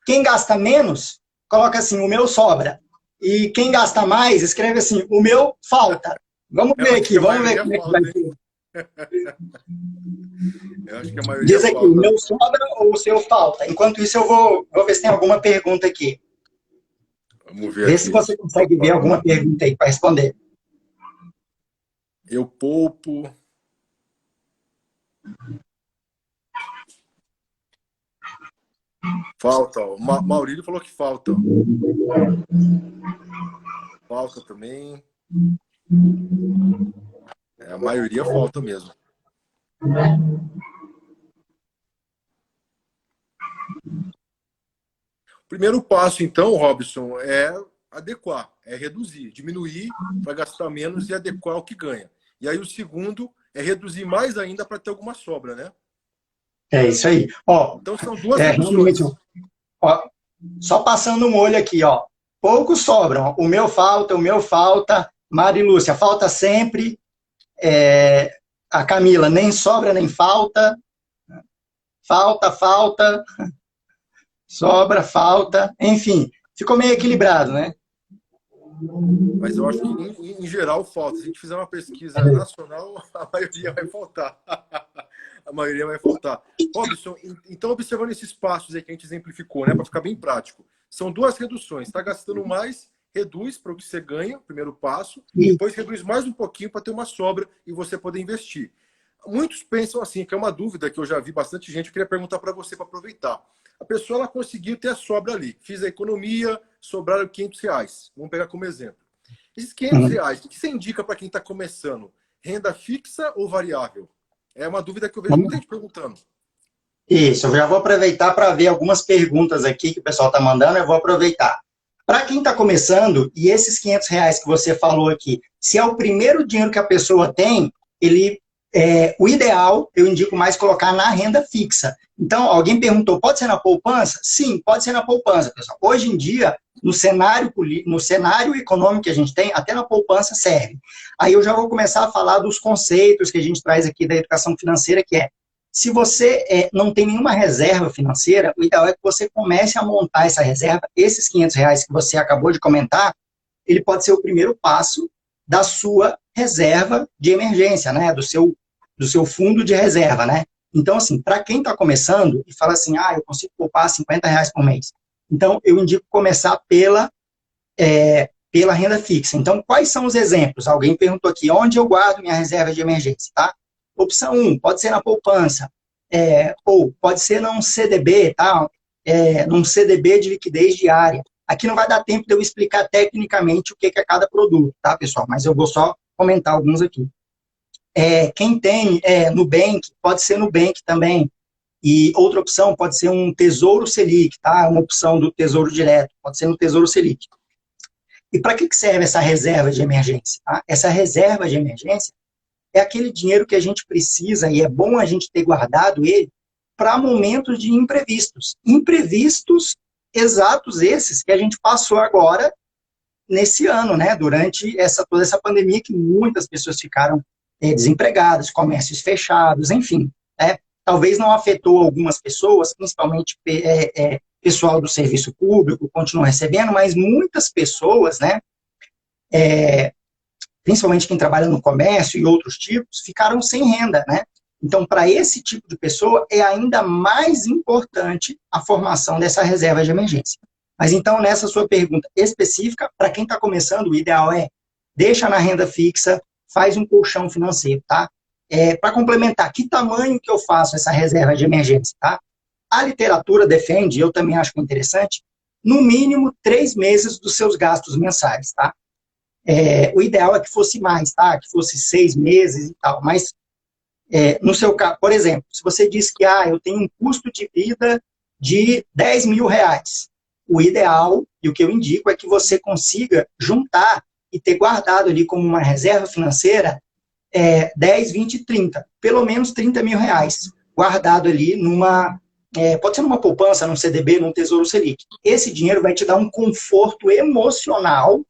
quem gasta menos, coloca assim, o meu sobra. E quem gasta mais, escreve assim, o meu falta. Vamos ver aqui, vamos ver como é que vai ser. Eu acho que a maioria diz aqui, falta. O meu sobra ou o seu falta? Enquanto isso, eu vou ver se tem alguma pergunta aqui. Vamos ver Vê aqui. se você consegue ver alguma pergunta aí para responder. Eu poupo. Falta. Maurílio falou que falta. Falta também. A maioria falta mesmo. O primeiro passo, então, Robson, é adequar, é reduzir, diminuir para gastar menos e adequar o que ganha. E aí o segundo é reduzir mais ainda para ter alguma sobra, né? É isso aí. Então são duas reduções. Só passando um olho aqui, poucos sobram. O meu falta. Mari Lúcia, falta sempre. A Camila, nem sobra nem falta. Falta. Sobra, falta. Enfim, ficou meio equilibrado, né? Mas eu acho que, em geral, falta. Se a gente fizer uma pesquisa nacional, a maioria vai faltar. A maioria vai faltar. Robson, então, observando esses passos aí que a gente exemplificou, né, para ficar bem prático, são duas reduções. Está gastando mais, reduz para o que você ganha, primeiro passo, e depois reduz mais um pouquinho para ter uma sobra e você poder investir. Muitos pensam assim, que é uma dúvida que eu já vi bastante gente, eu queria perguntar para você para aproveitar. A pessoa ela conseguiu ter a sobra ali, fiz a economia, sobraram R$ 500. Vamos pegar como exemplo. Esses R$ 500, o que você indica para quem está começando? Renda fixa ou variável? É uma dúvida que eu vejo muita gente perguntando. Isso, eu já vou aproveitar para ver algumas perguntas aqui que o pessoal está mandando, eu vou aproveitar. Para quem está começando, e esses R$ 500 que você falou aqui, se é o primeiro dinheiro que a pessoa tem, o ideal, eu indico mais colocar na renda fixa. Então, alguém perguntou, pode ser na poupança? Sim, pode ser na poupança, pessoal. Hoje em dia, no cenário econômico que a gente tem, até na poupança serve. Aí eu já vou começar a falar dos conceitos que a gente traz aqui da educação financeira, que é, se você não tem nenhuma reserva financeira, o ideal é que você comece a montar essa reserva. Esses R$ 500 que você acabou de comentar, ele pode ser o primeiro passo da sua reserva de emergência, né? Do seu fundo de reserva, né? Então, assim, para quem está começando e fala assim, eu consigo poupar R$ 50 por mês. Então, eu indico começar pela renda fixa. Então, quais são os exemplos? Alguém perguntou aqui, onde eu guardo minha reserva de emergência, tá? Opção 1, pode ser na poupança, ou pode ser num CDB, tá? Num CDB de liquidez diária. Aqui não vai dar tempo de eu explicar tecnicamente o que é cada produto, tá, pessoal? Mas eu vou só comentar alguns aqui. Quem tem Nubank, pode ser Nubank também. E outra opção pode ser um Tesouro Selic, tá? Uma opção do Tesouro Direto, pode ser no Tesouro Selic. E para que serve essa reserva de emergência? Tá? Essa reserva de emergência é aquele dinheiro que a gente precisa, e é bom a gente ter guardado ele, para momentos de imprevistos. Imprevistos exatos esses que a gente passou agora, nesse ano, né? Durante toda essa pandemia, que muitas pessoas ficaram desempregadas, comércios fechados, enfim. Talvez não afetou algumas pessoas, principalmente pessoal do serviço público, continuam recebendo, mas muitas pessoas, né? Principalmente quem trabalha no comércio e outros tipos, ficaram sem renda, né? Então, para esse tipo de pessoa, é ainda mais importante a formação dessa reserva de emergência. Mas então, nessa sua pergunta específica, para quem está começando, o ideal deixa na renda fixa, faz um colchão financeiro, tá? Para complementar, que tamanho que eu faço essa reserva de emergência, tá? A literatura defende, eu também acho interessante, no mínimo 3 meses dos seus gastos mensais, tá? O ideal é que fosse mais, tá? Que fosse 6 meses e tal, mas no seu caso, por exemplo, se você diz que eu tenho um custo de vida de R$ 10.000, o ideal, e o que eu indico, é que você consiga juntar e ter guardado ali como uma reserva financeira 10, 20, 30, pelo menos R$ 30.000, guardado ali pode ser numa poupança, num CDB, num Tesouro Selic. Esse dinheiro vai te dar um conforto emocional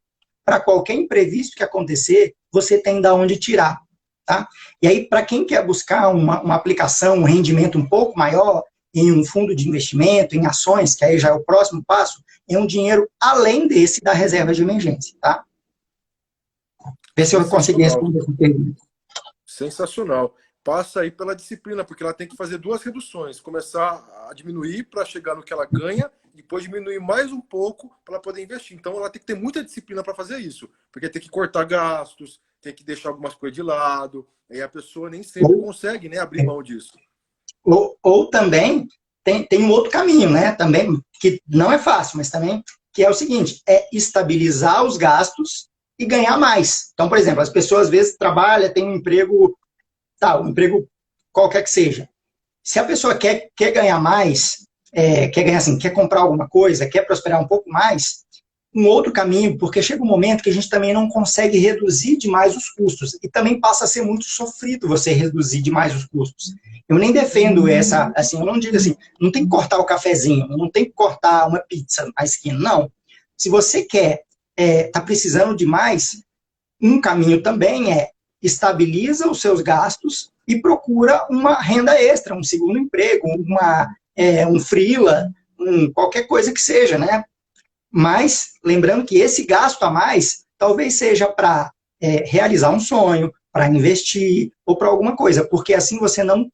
para qualquer imprevisto que acontecer, você tem de onde tirar, tá? E aí, para quem quer buscar uma aplicação, um rendimento um pouco maior, em um fundo de investimento, em ações, que aí já é o próximo passo, é um dinheiro além desse da reserva de emergência, tá? Vê se eu consegui responder essa pergunta. Sensacional. Passa aí pela disciplina, porque ela tem que fazer 2 reduções. Começar a diminuir para chegar no que ela ganha, depois diminuir mais um pouco para ela poder investir. Então, ela tem que ter muita disciplina para fazer isso. Porque tem que cortar gastos, tem que deixar algumas coisas de lado. E a pessoa nem sempre consegue, né, abrir mão disso. Ou também tem um outro caminho, né? Também, que não é fácil, mas também, que é o seguinte, estabilizar os gastos e ganhar mais. Então, por exemplo, as pessoas às vezes trabalham, tem um emprego, um emprego qualquer que seja. Se a pessoa quer ganhar mais, quer comprar alguma coisa, quer prosperar um pouco mais, um outro caminho, porque chega um momento que a gente também não consegue reduzir demais os custos, e também passa a ser muito sofrido você reduzir demais os custos. Eu nem defendo eu não digo assim, não tem que cortar o cafezinho, não tem que cortar uma pizza na esquina, não. Se você quer, tá precisando de mais, um caminho também é estabiliza os seus gastos e procura uma renda extra, um segundo emprego, um freela, qualquer coisa que seja, né? Mas, lembrando que esse gasto a mais, talvez seja para realizar um sonho, para investir, ou para alguma coisa, porque assim você não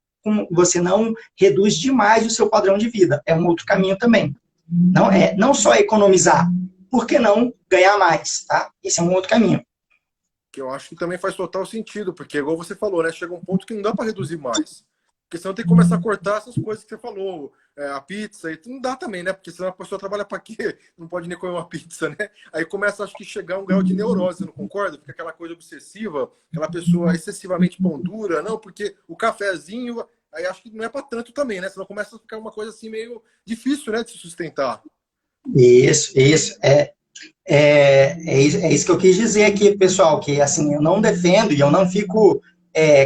reduz demais o seu padrão de vida. É um outro caminho também. Não só economizar, por que não ganhar mais, tá? Esse é um outro caminho. Que eu acho que também faz total sentido, porque igual você falou, né? Chega um ponto que não dá para reduzir mais. Porque senão tem que começar a cortar essas coisas que você falou, a pizza, e não dá também, né? Porque senão a pessoa trabalha para quê? Não pode nem comer uma pizza, né? Aí começa, acho que, chegar um grau de neurose, não concorda? Fica aquela coisa obsessiva, aquela pessoa excessivamente pão dura, não, porque o cafezinho, aí acho que não é para tanto também, né? Senão começa a ficar uma coisa assim meio difícil, né? De se sustentar. Isso. É isso que eu quis dizer aqui, pessoal, que assim, eu não defendo e eu não fico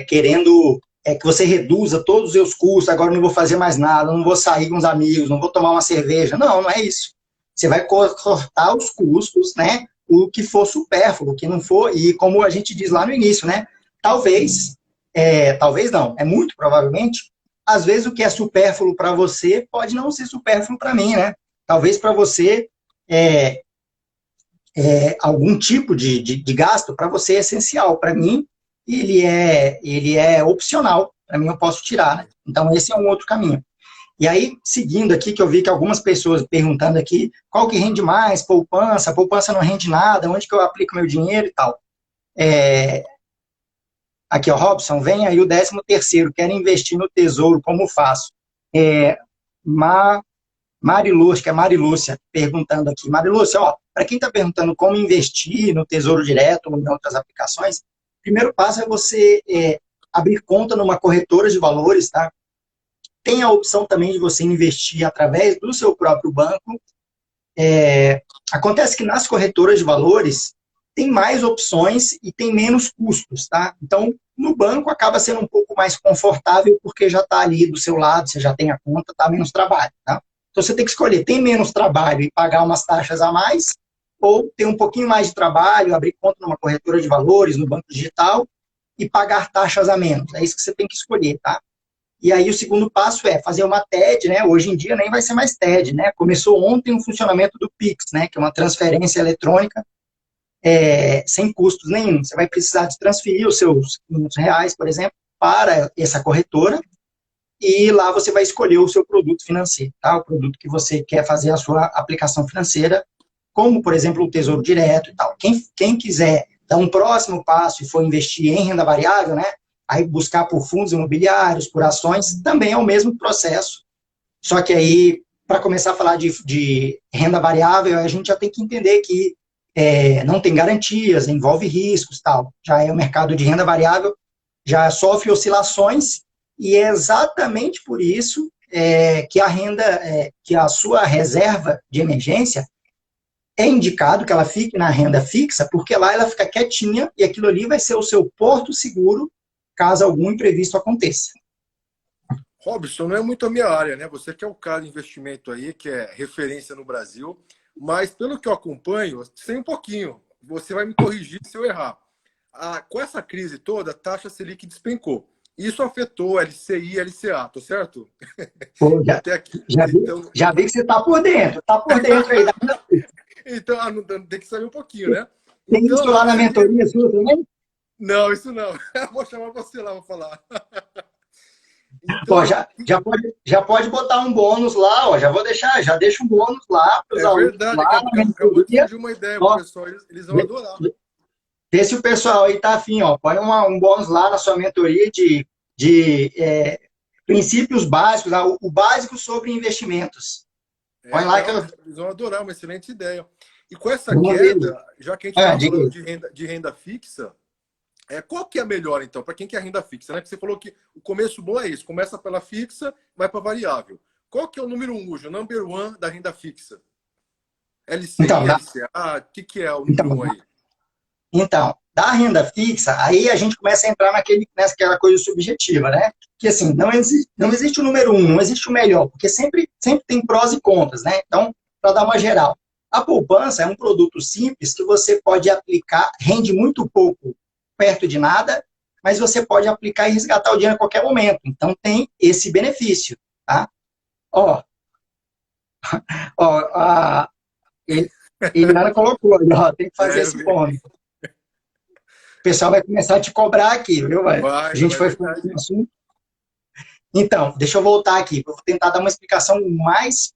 querendo que você reduza todos os seus custos, agora eu não vou fazer mais nada, não vou sair com os amigos, não vou tomar uma cerveja. Não é isso. Você vai cortar os custos, né? O que for supérfluo, o que não for, e como a gente diz lá no início, né? Talvez não, é muito provavelmente, às vezes o que é supérfluo para você pode não ser supérfluo para mim, né? Talvez para você algum tipo de gasto para você é essencial. Para mim, ele é opcional. Para mim, eu posso tirar. Né? Então, esse é um outro caminho. E aí, seguindo aqui, que eu vi que algumas pessoas perguntando aqui, qual que rende mais? Poupança não rende nada, onde que eu aplico meu dinheiro e tal. Aqui, ó, Robson, vem aí o 13º, quero investir no tesouro, como faço? Marilúcia, que é Marilúcia, perguntando aqui. Marilúcia, ó, para quem está perguntando como investir no Tesouro Direto ou em outras aplicações, o primeiro passo é você abrir conta numa corretora de valores, tá? Tem a opção também de você investir através do seu próprio banco. Acontece que nas corretoras de valores tem mais opções e tem menos custos, tá? Então, no banco acaba sendo um pouco mais confortável porque já está ali do seu lado, você já tem a conta, tá menos trabalho, tá? Então, você tem que escolher, tem menos trabalho e pagar umas taxas a mais, ou ter um pouquinho mais de trabalho, abrir conta numa corretora de valores, no banco digital, e pagar taxas a menos. É isso que você tem que escolher, tá? E aí, o segundo passo é fazer uma TED, né? Hoje em dia nem vai ser mais TED, né? Começou ontem o funcionamento do Pix, né? Que é uma transferência eletrônica sem custos nenhum. Você vai precisar de transferir os seus R$500, por exemplo, para essa corretora, e lá você vai escolher o seu produto financeiro, tá? O produto que você quer fazer a sua aplicação financeira, como, por exemplo, o Tesouro Direto e tal. Quem quiser dar um próximo passo e for investir em renda variável, né? Aí buscar por fundos imobiliários, por ações, também é o mesmo processo. Só que aí, para começar a falar de renda variável, a gente já tem que entender que não tem garantias, envolve riscos, tal. Já é o mercado de renda variável, já sofre oscilações, e é exatamente por isso que a sua reserva de emergência é indicado que ela fique na renda fixa, porque lá ela fica quietinha e aquilo ali vai ser o seu porto seguro caso algum imprevisto aconteça. Robson, não é muito a minha área, né? Você que é o cara de investimento aí, que é referência no Brasil, mas pelo que eu acompanho, sei um pouquinho, você vai me corrigir se eu errar. Com essa crise toda, a taxa Selic despencou. Isso afetou LCI e LCA, tô certo? Pô, então... já vi que você tá por dentro aí da minha vida. Então, tem que saber um pouquinho, né? Tem então, isso lá na mentoria sua também? Não, isso não. Vou chamar você lá, vou falar. Então, pô, já pode botar um bônus lá, ó, já deixa um bônus lá para os alunos. Verdade, lá acabou de surgir uma ideia para o pessoal, eles vão adorar. Vê se o pessoal aí tá afim, ó, põe um bônus lá na sua mentoria de princípios básicos, o básico sobre investimentos. Põe lá que eles vão adorar, uma excelente ideia. E com essa queda, já que a gente está falando de renda fixa, qual que é a melhor, então, para quem quer renda fixa? Né? Porque você falou que o começo bom é isso, começa pela fixa, vai para variável. Qual que é o número 1 hoje, o number one da renda fixa? LCI, então, LCA, o que é o número 1 aí? Então, da renda fixa, aí a gente começa a entrar naquela coisa subjetiva, né? Que assim, não existe o número 1, não existe o melhor, porque sempre tem prós e contras, né? Então, para dar uma geral, A poupança é um produto simples que você pode aplicar, rende muito pouco, perto de nada, mas você pode aplicar e resgatar o dinheiro a qualquer momento. Então, tem esse benefício, tá? Ó, ó, Eliana colocou, ó, tem que fazer esse ponto. O pessoal vai começar a te cobrar aqui, viu? A gente foi falando no assunto. Então, deixa eu voltar aqui, vou tentar dar uma explicação mais,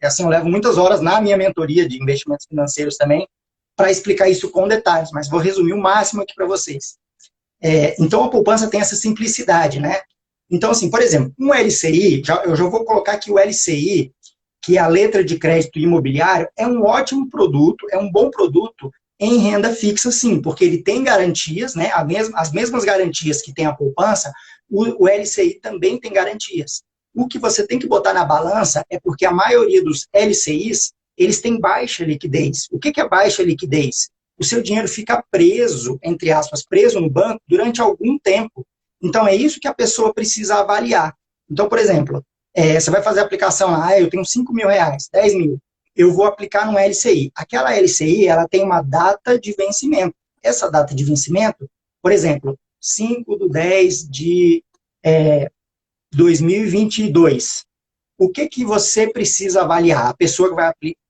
assim, eu levo muitas horas na minha mentoria de investimentos financeiros também, para explicar isso com detalhes, mas vou resumir o máximo aqui para vocês. Então, a poupança tem essa simplicidade, né? Então, assim, por exemplo, um LCI, eu já vou colocar aqui o LCI, que é a letra de crédito imobiliário, é um ótimo produto, é um bom produto em renda fixa, sim, porque ele tem garantias, né? As mesmas garantias que tem a poupança, o LCI também tem garantias. O que você tem que botar na balança é porque a maioria dos LCIs, eles têm baixa liquidez. O que é baixa liquidez? O seu dinheiro fica preso, entre aspas, preso no banco durante algum tempo. Então, é isso que a pessoa precisa avaliar. Então, por exemplo, você vai fazer a aplicação lá, eu tenho 5 mil reais, 10 mil, eu vou aplicar no LCI. Aquela LCI, ela tem uma data de vencimento. Essa data de vencimento, por exemplo, 5/10 de 2022. O que você precisa avaliar? A pessoa que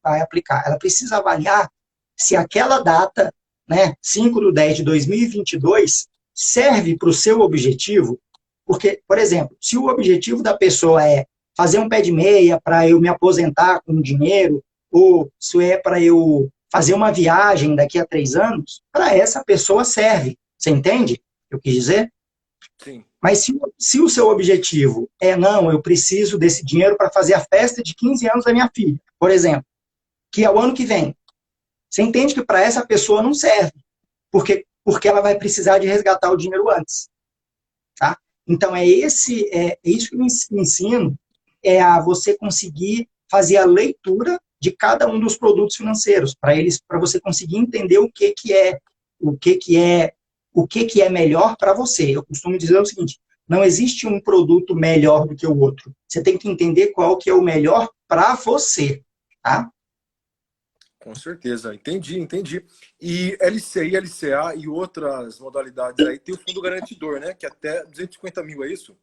vai aplicar, ela precisa avaliar se aquela data, né, 5/10 de 2022, serve para o seu objetivo. Porque, por exemplo, se o objetivo da pessoa é fazer um pé de meia para eu me aposentar com dinheiro, ou se é para eu fazer uma viagem daqui a 3 anos, para essa pessoa serve. Você entende o que eu quis dizer? Sim. Mas se o seu objetivo não, eu preciso desse dinheiro para fazer a festa de 15 anos da minha filha, por exemplo, que é o ano que vem, você entende que para essa pessoa não serve, porque ela vai precisar de resgatar o dinheiro antes. Tá? Então, é isso que eu ensino, a você conseguir fazer a leitura de cada um dos produtos financeiros, para você conseguir entender o que é melhor para você. Eu costumo dizer o seguinte, não existe um produto melhor do que o outro. Você tem que entender qual que é o melhor para você. Tá? Com certeza, entendi. E LCI, LCA e outras modalidades aí, tem o fundo garantidor, né? Que é até 250 mil, é isso?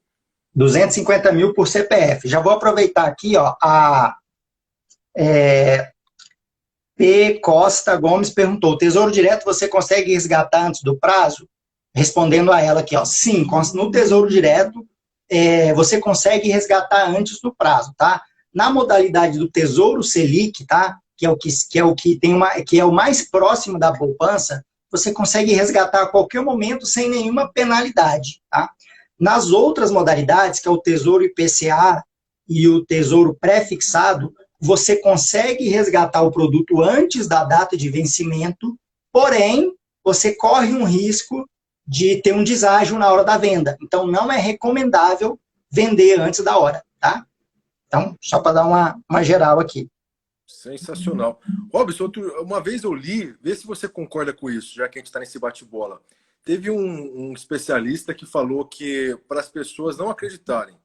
250 mil por CPF. Já vou aproveitar aqui, ó, P. Costa Gomes perguntou, Tesouro Direto você consegue resgatar antes do prazo? Respondendo a ela aqui, ó, sim, no Tesouro Direto você consegue resgatar antes do prazo, tá? Na modalidade do Tesouro Selic, tá? Que é o mais próximo da poupança, você consegue resgatar a qualquer momento sem nenhuma penalidade, tá? Nas outras modalidades, que é o Tesouro IPCA e o Tesouro Pré-fixado, você consegue resgatar o produto antes da data de vencimento, porém, você corre um risco de ter um deságio na hora da venda. Então, não é recomendável vender antes da hora, tá? Então, só para dar uma geral aqui. Sensacional. Robson, uma vez eu li, vê se você concorda com isso, já que a gente está nesse bate-bola. Teve um especialista que falou que para as pessoas não acreditarem,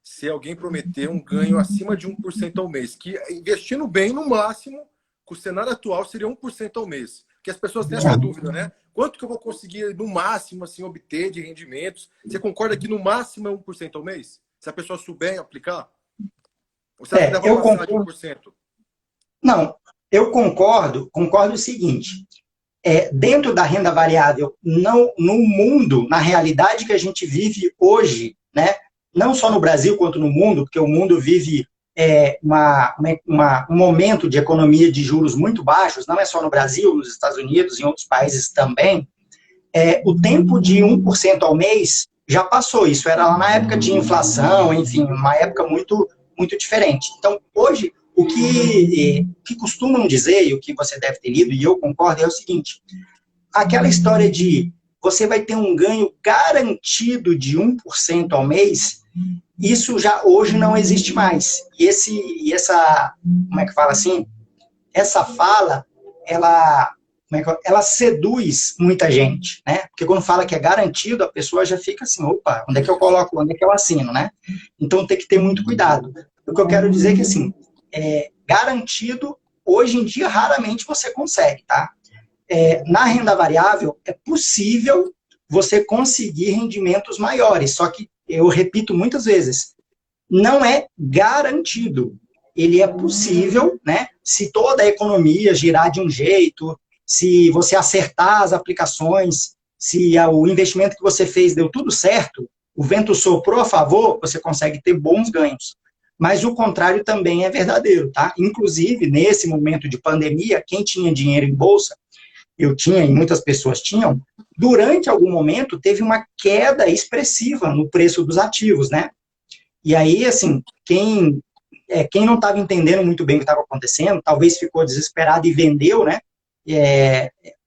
se alguém prometer um ganho acima de 1% ao mês, que investindo bem, no máximo, com o cenário atual, seria 1% ao mês. Porque as pessoas têm essa dúvida, né? Quanto que eu vou conseguir, no máximo, assim, obter de rendimentos? Você concorda que no máximo é 1% ao mês? Se a pessoa souber aplicar? Ou você acha que dá para passar de 1%? Não, eu concordo o seguinte, dentro da renda variável, não, no mundo, na realidade que a gente vive hoje, né, não só no Brasil quanto no mundo, porque o mundo vive um momento de economia de juros muito baixos, não é só no Brasil, nos Estados Unidos, em outros países também, o tempo de 1% ao mês já passou, isso era lá na época de inflação, enfim, uma época muito, muito diferente. Então, hoje, o que costumam dizer, e o que você deve ter lido, e eu concordo, é o seguinte, aquela história de você vai ter um ganho garantido de 1% ao mês, isso já hoje não existe mais. E essa, como é que fala assim? Essa fala, ela seduz muita gente, né? Porque quando fala que é garantido, a pessoa já fica assim, opa, onde é que eu coloco, onde é que eu assino, né? Então tem que ter muito cuidado. O que eu quero dizer é que, assim, garantido hoje em dia, raramente você consegue, tá? Na renda variável, é possível você conseguir rendimentos maiores, só que, eu repito muitas vezes, não é garantido. Ele é possível, né? Se toda a economia girar de um jeito, se você acertar as aplicações, se o investimento que você fez deu tudo certo, o vento soprou a favor, você consegue ter bons ganhos. Mas o contrário também é verdadeiro, tá? Inclusive, nesse momento de pandemia, quem tinha dinheiro em bolsa, eu tinha e muitas pessoas tinham, durante algum momento teve uma queda expressiva no preço dos ativos, né? E aí, assim, quem não estava entendendo muito bem o que estava acontecendo, talvez ficou desesperado e vendeu, né?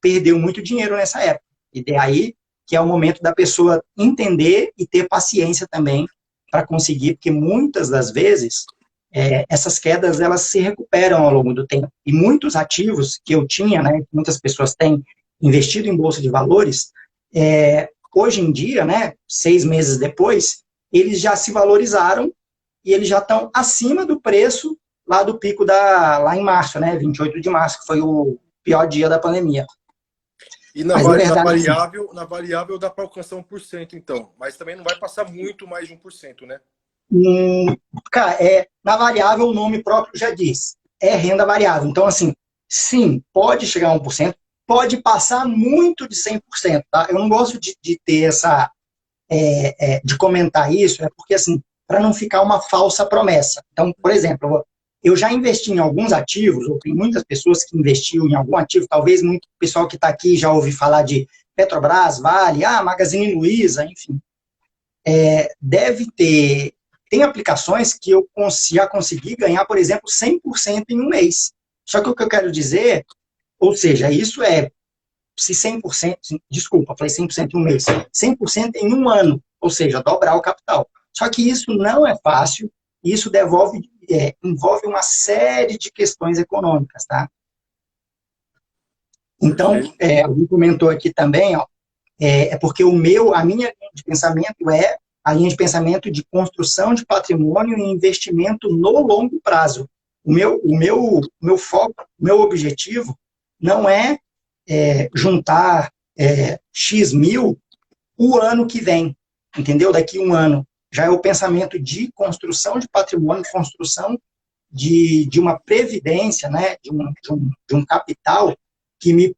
Perdeu muito dinheiro nessa época. E daí que é o momento da pessoa entender e ter paciência também para conseguir, porque muitas das vezes essas quedas elas se recuperam ao longo do tempo. E muitos ativos que eu tinha, né, que muitas pessoas têm investido em bolsa de valores, hoje em dia, né, 6 meses depois, eles já se valorizaram e eles já estão acima do preço lá do pico lá em março, né, 28 de março, que foi o pior dia da pandemia. E na variável dá para alcançar 1%, então. Mas também não vai passar muito mais de 1%, né? Cara, na variável o nome próprio já diz. É renda variável. Então, assim, sim, pode chegar a 1%, pode passar muito de 100%, tá? Eu não gosto de ter essa... de comentar isso, porque, assim, para não ficar uma falsa promessa. Então, por exemplo, eu já investi em alguns ativos, ou tem muitas pessoas que investiram em algum ativo, talvez muito pessoal que está aqui já ouviu falar de Petrobras, Vale, Magazine Luiza, enfim. Tem aplicações que eu já consegui ganhar, por exemplo, 100% em um mês. Só que o que eu quero dizer, ou seja, isso se 100%, desculpa, falei 100% em um mês, 100% em um ano, ou seja, dobrar o capital. Só que isso não é fácil, isso envolve uma série de questões econômicas, tá? Então, alguém comentou aqui também, ó, porque a minha linha de pensamento a linha de pensamento de construção de patrimônio e investimento no longo prazo. O meu foco, o meu objetivo não é juntar X mil o ano que vem, entendeu? Daqui um ano. Já é o pensamento de construção de patrimônio, construção de uma previdência, né? de um capital que me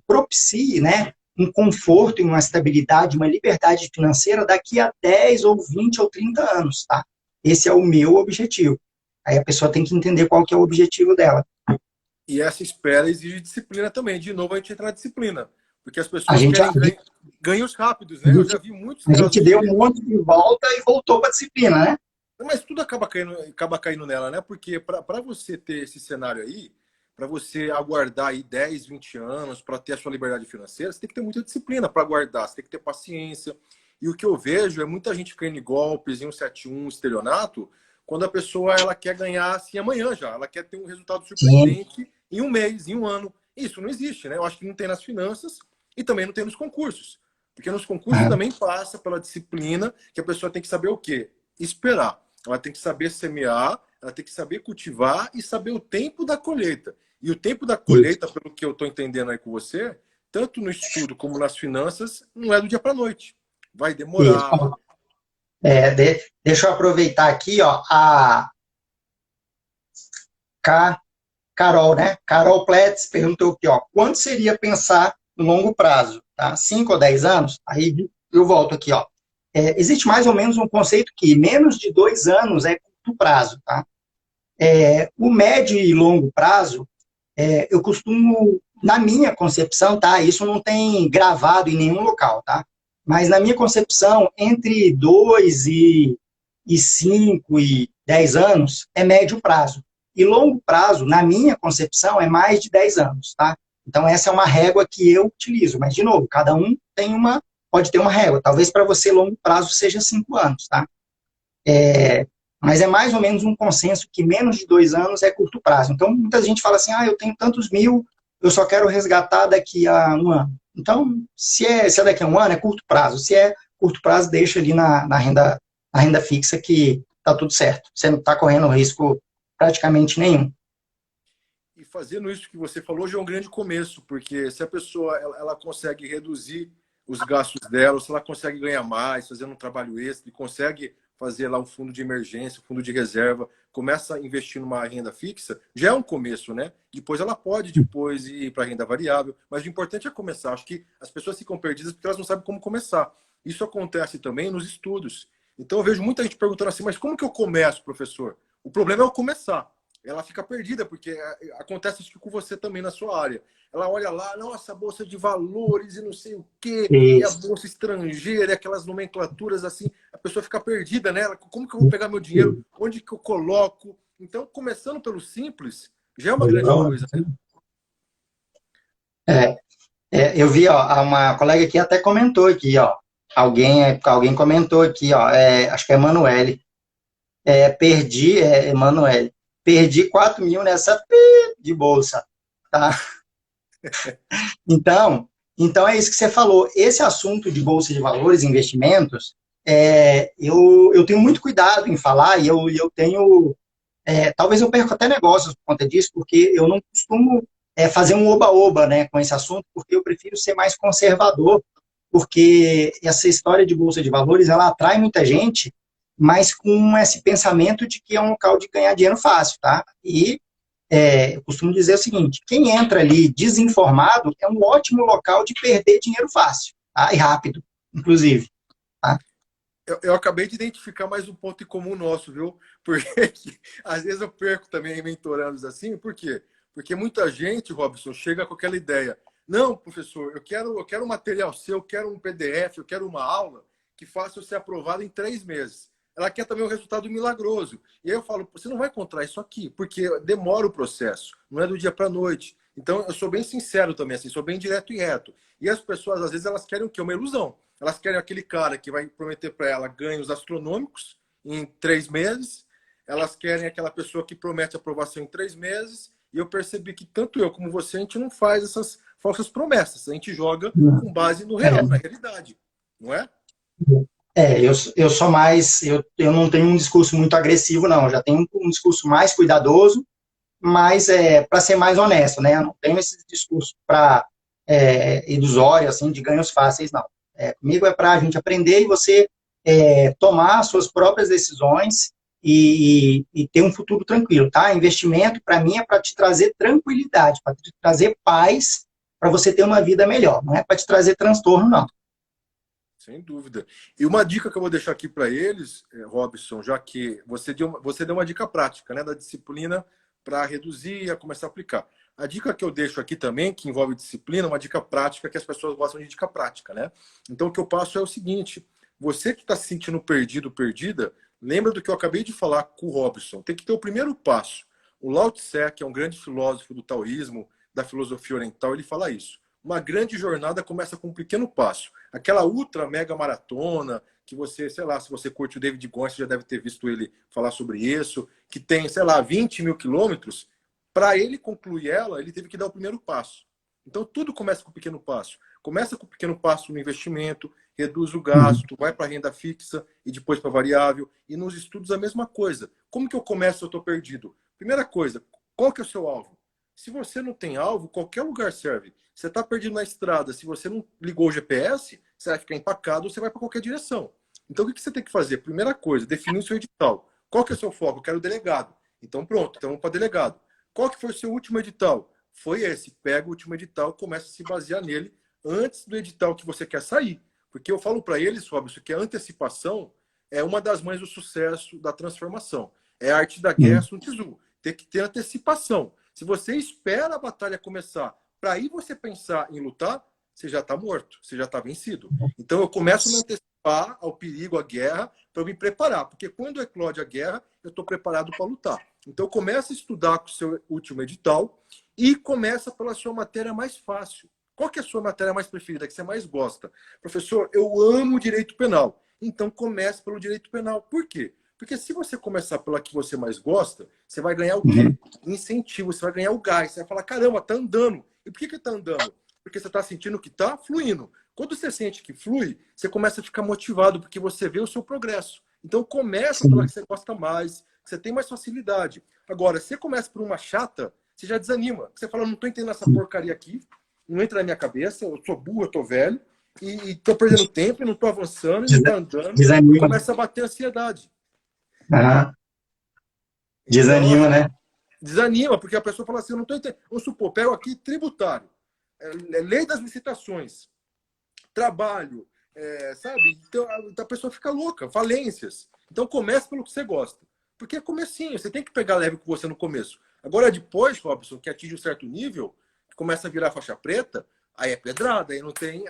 propicie, né? Um conforto, uma estabilidade, uma liberdade financeira daqui a 10 ou 20 ou 30 anos, tá? Esse é o meu objetivo. Aí a pessoa tem que entender qual que é o objetivo dela. E essa espera exige disciplina também. De novo, a gente entra na disciplina. Porque as pessoas querem ganhos rápidos, né? Eu já vi muitos casos. A gente deu um monte de volta e voltou para a disciplina, né? Mas tudo acaba caindo nela, né? Porque para você ter esse cenário aí, para você aguardar aí 10, 20 anos para ter a sua liberdade financeira, você tem que ter muita disciplina para aguardar, você tem que ter paciência. E o que eu vejo é muita gente caindo em golpes, em 171, estelionato, quando a pessoa ela quer ganhar assim amanhã já, ela quer ter um resultado surpreendente em um mês, em um ano. Isso não existe, né? Eu acho que não tem nas finanças e também não tem nos concursos. Porque nos concursos também passa pela disciplina que a pessoa tem que saber o quê? Esperar. Ela tem que saber semear, ela tem que saber cultivar e saber o tempo da colheita. E o tempo da colheita, pelo que eu estou entendendo aí com você, tanto no estudo como nas finanças, não é do dia para a noite. Vai demorar. Deixa eu aproveitar aqui, ó, a Carol, né? Carol Pletz perguntou aqui, ó, quanto seria pensar no longo prazo, tá? 5 ou 10 anos? Aí eu volto aqui, ó. Existe mais ou menos um conceito que menos de 2 anos é curto prazo, tá? O médio e longo prazo, eu costumo, na minha concepção, tá? Isso não tem gravado em nenhum local, tá? Mas na minha concepção, entre 2 e 5 e 10 anos é médio prazo. E longo prazo, na minha concepção, é mais de 10 anos, tá? Então, essa é uma régua que eu utilizo. Mas, de novo, cada um pode ter uma régua. Talvez para você, longo prazo seja 5 anos, tá? Mas é mais ou menos um consenso que menos de 2 anos é curto prazo. Então, muita gente fala assim, eu tenho tantos mil, eu só quero resgatar daqui a um ano. Então, se é daqui a um ano, é curto prazo. Se é curto prazo, deixa ali na renda fixa que tá tudo certo. Você não está correndo risco praticamente nenhum. fazendo isso que você falou já é um grande começo, porque se a pessoa ela consegue reduzir os gastos dela, se ela consegue ganhar mais, fazendo um trabalho extra, e consegue fazer lá um fundo de emergência, um fundo de reserva, começa a investir numa renda fixa, já é um começo, né? Depois ela pode depois ir para a renda variável, mas o importante é começar. Acho que as pessoas ficam perdidas porque elas não sabem como começar. Isso acontece também nos estudos. Então eu vejo muita gente perguntando assim, mas como que eu começo, professor? O problema é eu começar. Ela fica perdida, porque acontece isso com você também na sua área. Ela olha lá, nossa, a bolsa de valores e não sei o quê, e a bolsa estrangeira, e aquelas nomenclaturas assim, a pessoa fica perdida, né? Como que eu vou pegar meu dinheiro? Onde que eu coloco? Então, começando pelo simples, já é uma grande coisa, né? Eu vi, ó, uma colega aqui até comentou aqui, ó. Alguém comentou aqui, ó. Acho que é Emanuele. Emanuele. Perdi 4 mil nessa de bolsa, tá? Então é isso que você falou. Esse assunto de bolsa de valores, investimentos, eu tenho muito cuidado em falar e eu tenho. Talvez eu perca até negócios por conta disso, porque eu não costumo fazer um oba-oba, né, com esse assunto, porque eu prefiro ser mais conservador, porque essa história de bolsa de valores, ela atrai muita gente, mas com esse pensamento de que é um local de ganhar dinheiro fácil, tá? E eu costumo dizer o seguinte, quem entra ali desinformado é um ótimo local de perder dinheiro fácil, tá? E rápido, inclusive. Tá? Eu acabei de identificar mais um ponto em comum nosso, viu? Porque às vezes eu perco também mentorandos assim, por quê? Porque muita gente, Robson, chega com aquela ideia, não, professor, eu quero um material seu, eu quero um PDF, eu quero uma aula que faça eu ser aprovado em 3 meses. Ela quer também um resultado milagroso. E aí eu falo, você não vai encontrar isso aqui, porque demora o processo, não é do dia para a noite. Então, eu sou bem sincero também, assim, sou bem direto e reto. E as pessoas, às vezes, elas querem o quê? Uma ilusão. Elas querem aquele cara que vai prometer para ela ganhos astronômicos em 3 meses. Elas querem aquela pessoa que promete aprovação em 3 meses. E eu percebi que tanto eu como você, a gente não faz essas falsas promessas. A gente joga com base no real, na realidade. Não é? Eu sou mais, eu não tenho um discurso muito agressivo, não. Eu já tenho um discurso mais cuidadoso, mas para ser mais honesto, né? Eu não tenho esse discurso para ilusório, assim, de ganhos fáceis, não. Comigo é para a gente aprender e você tomar suas próprias decisões e ter um futuro tranquilo, tá? Investimento, para mim, é para te trazer tranquilidade, para te trazer paz, para você ter uma vida melhor. Não é para te trazer transtorno, não. Sem dúvida. E uma dica que eu vou deixar aqui para eles, Robson, já que você deu uma dica prática, né, da disciplina para reduzir e a começar a aplicar. A dica que eu deixo aqui também, que envolve disciplina, uma dica prática, que as pessoas gostam de dica prática, né? Então, o que eu passo é o seguinte, você que está se sentindo perdido, perdida, lembra do que eu acabei de falar com o Robson, tem que ter o primeiro passo. O Lao Tse, que é um grande filósofo do taoísmo, da filosofia oriental, ele fala isso. Uma grande jornada começa com um pequeno passo. Aquela ultra mega maratona, que você, sei lá, se você curte o David Goggins, você já deve ter visto ele falar sobre isso, que tem, sei lá, 20 mil quilômetros, para ele concluir ela, ele teve que dar o primeiro passo. Então, tudo começa com um pequeno passo. Começa com um pequeno passo no investimento, reduz o gasto, vai para a renda fixa e depois para variável. E nos estudos a mesma coisa. Como que eu começo se eu estou perdido? Primeira coisa, qual que é o seu alvo? Se você não tem alvo, qualquer lugar serve. Você está perdido na estrada, se você não ligou o GPS, você vai ficar empacado ou você vai para qualquer direção. Então, o que você tem que fazer? Primeira coisa, definir o seu edital. Qual que é o seu foco? Eu quero delegado. Então, pronto, então vamos para delegado. Qual que foi o seu último edital? Foi esse. Pega o último edital, começa a se basear nele antes do edital que você quer sair. Porque eu falo para eles, Robson, que a antecipação é uma das mães do sucesso da transformação. É a arte da guerra, Sun Tzu. Tem que ter antecipação. Se você espera a batalha começar para aí você pensar em lutar, você já está morto, você já está vencido. Então eu começo a me antecipar ao perigo, à guerra, para eu me preparar. Porque quando eclode a guerra, eu estou preparado para lutar. Então começa a estudar com o seu último edital e começa pela sua matéria mais fácil. Qual que é a sua matéria mais preferida, que você mais gosta? Professor, eu amo direito penal. Então comece pelo direito penal. Por quê? Porque se você começar pela que você mais gosta, você vai ganhar o quê? Incentivo, você vai ganhar o gás. Você vai falar, caramba, tá andando. E por que tá andando? Porque você está sentindo que tá fluindo. Quando você sente que flui, você começa a ficar motivado, porque você vê o seu progresso. Então começa pela que você gosta mais, que você tem mais facilidade. Agora, se você começa por uma chata, você já desanima. Você fala, não estou entendendo essa porcaria aqui, não entra na minha cabeça, eu sou burro, eu tô velho, e tô perdendo tempo, e não tô avançando, e não tô andando, e Desanima. começa a bater a ansiedade. Uhum. Então, Desanima, né? desanima, porque a pessoa fala assim, eu não tô entendendo. Vamos supor, pego aqui tributário, lei das licitações, trabalho, sabe? Então a pessoa fica louca, falências. Então começa pelo que você gosta. Porque é comecinho, você tem que pegar leve com você no começo. Agora depois, Robson, que atinge um certo nível, que começa a virar faixa preta, aí é pedrada, aí não tem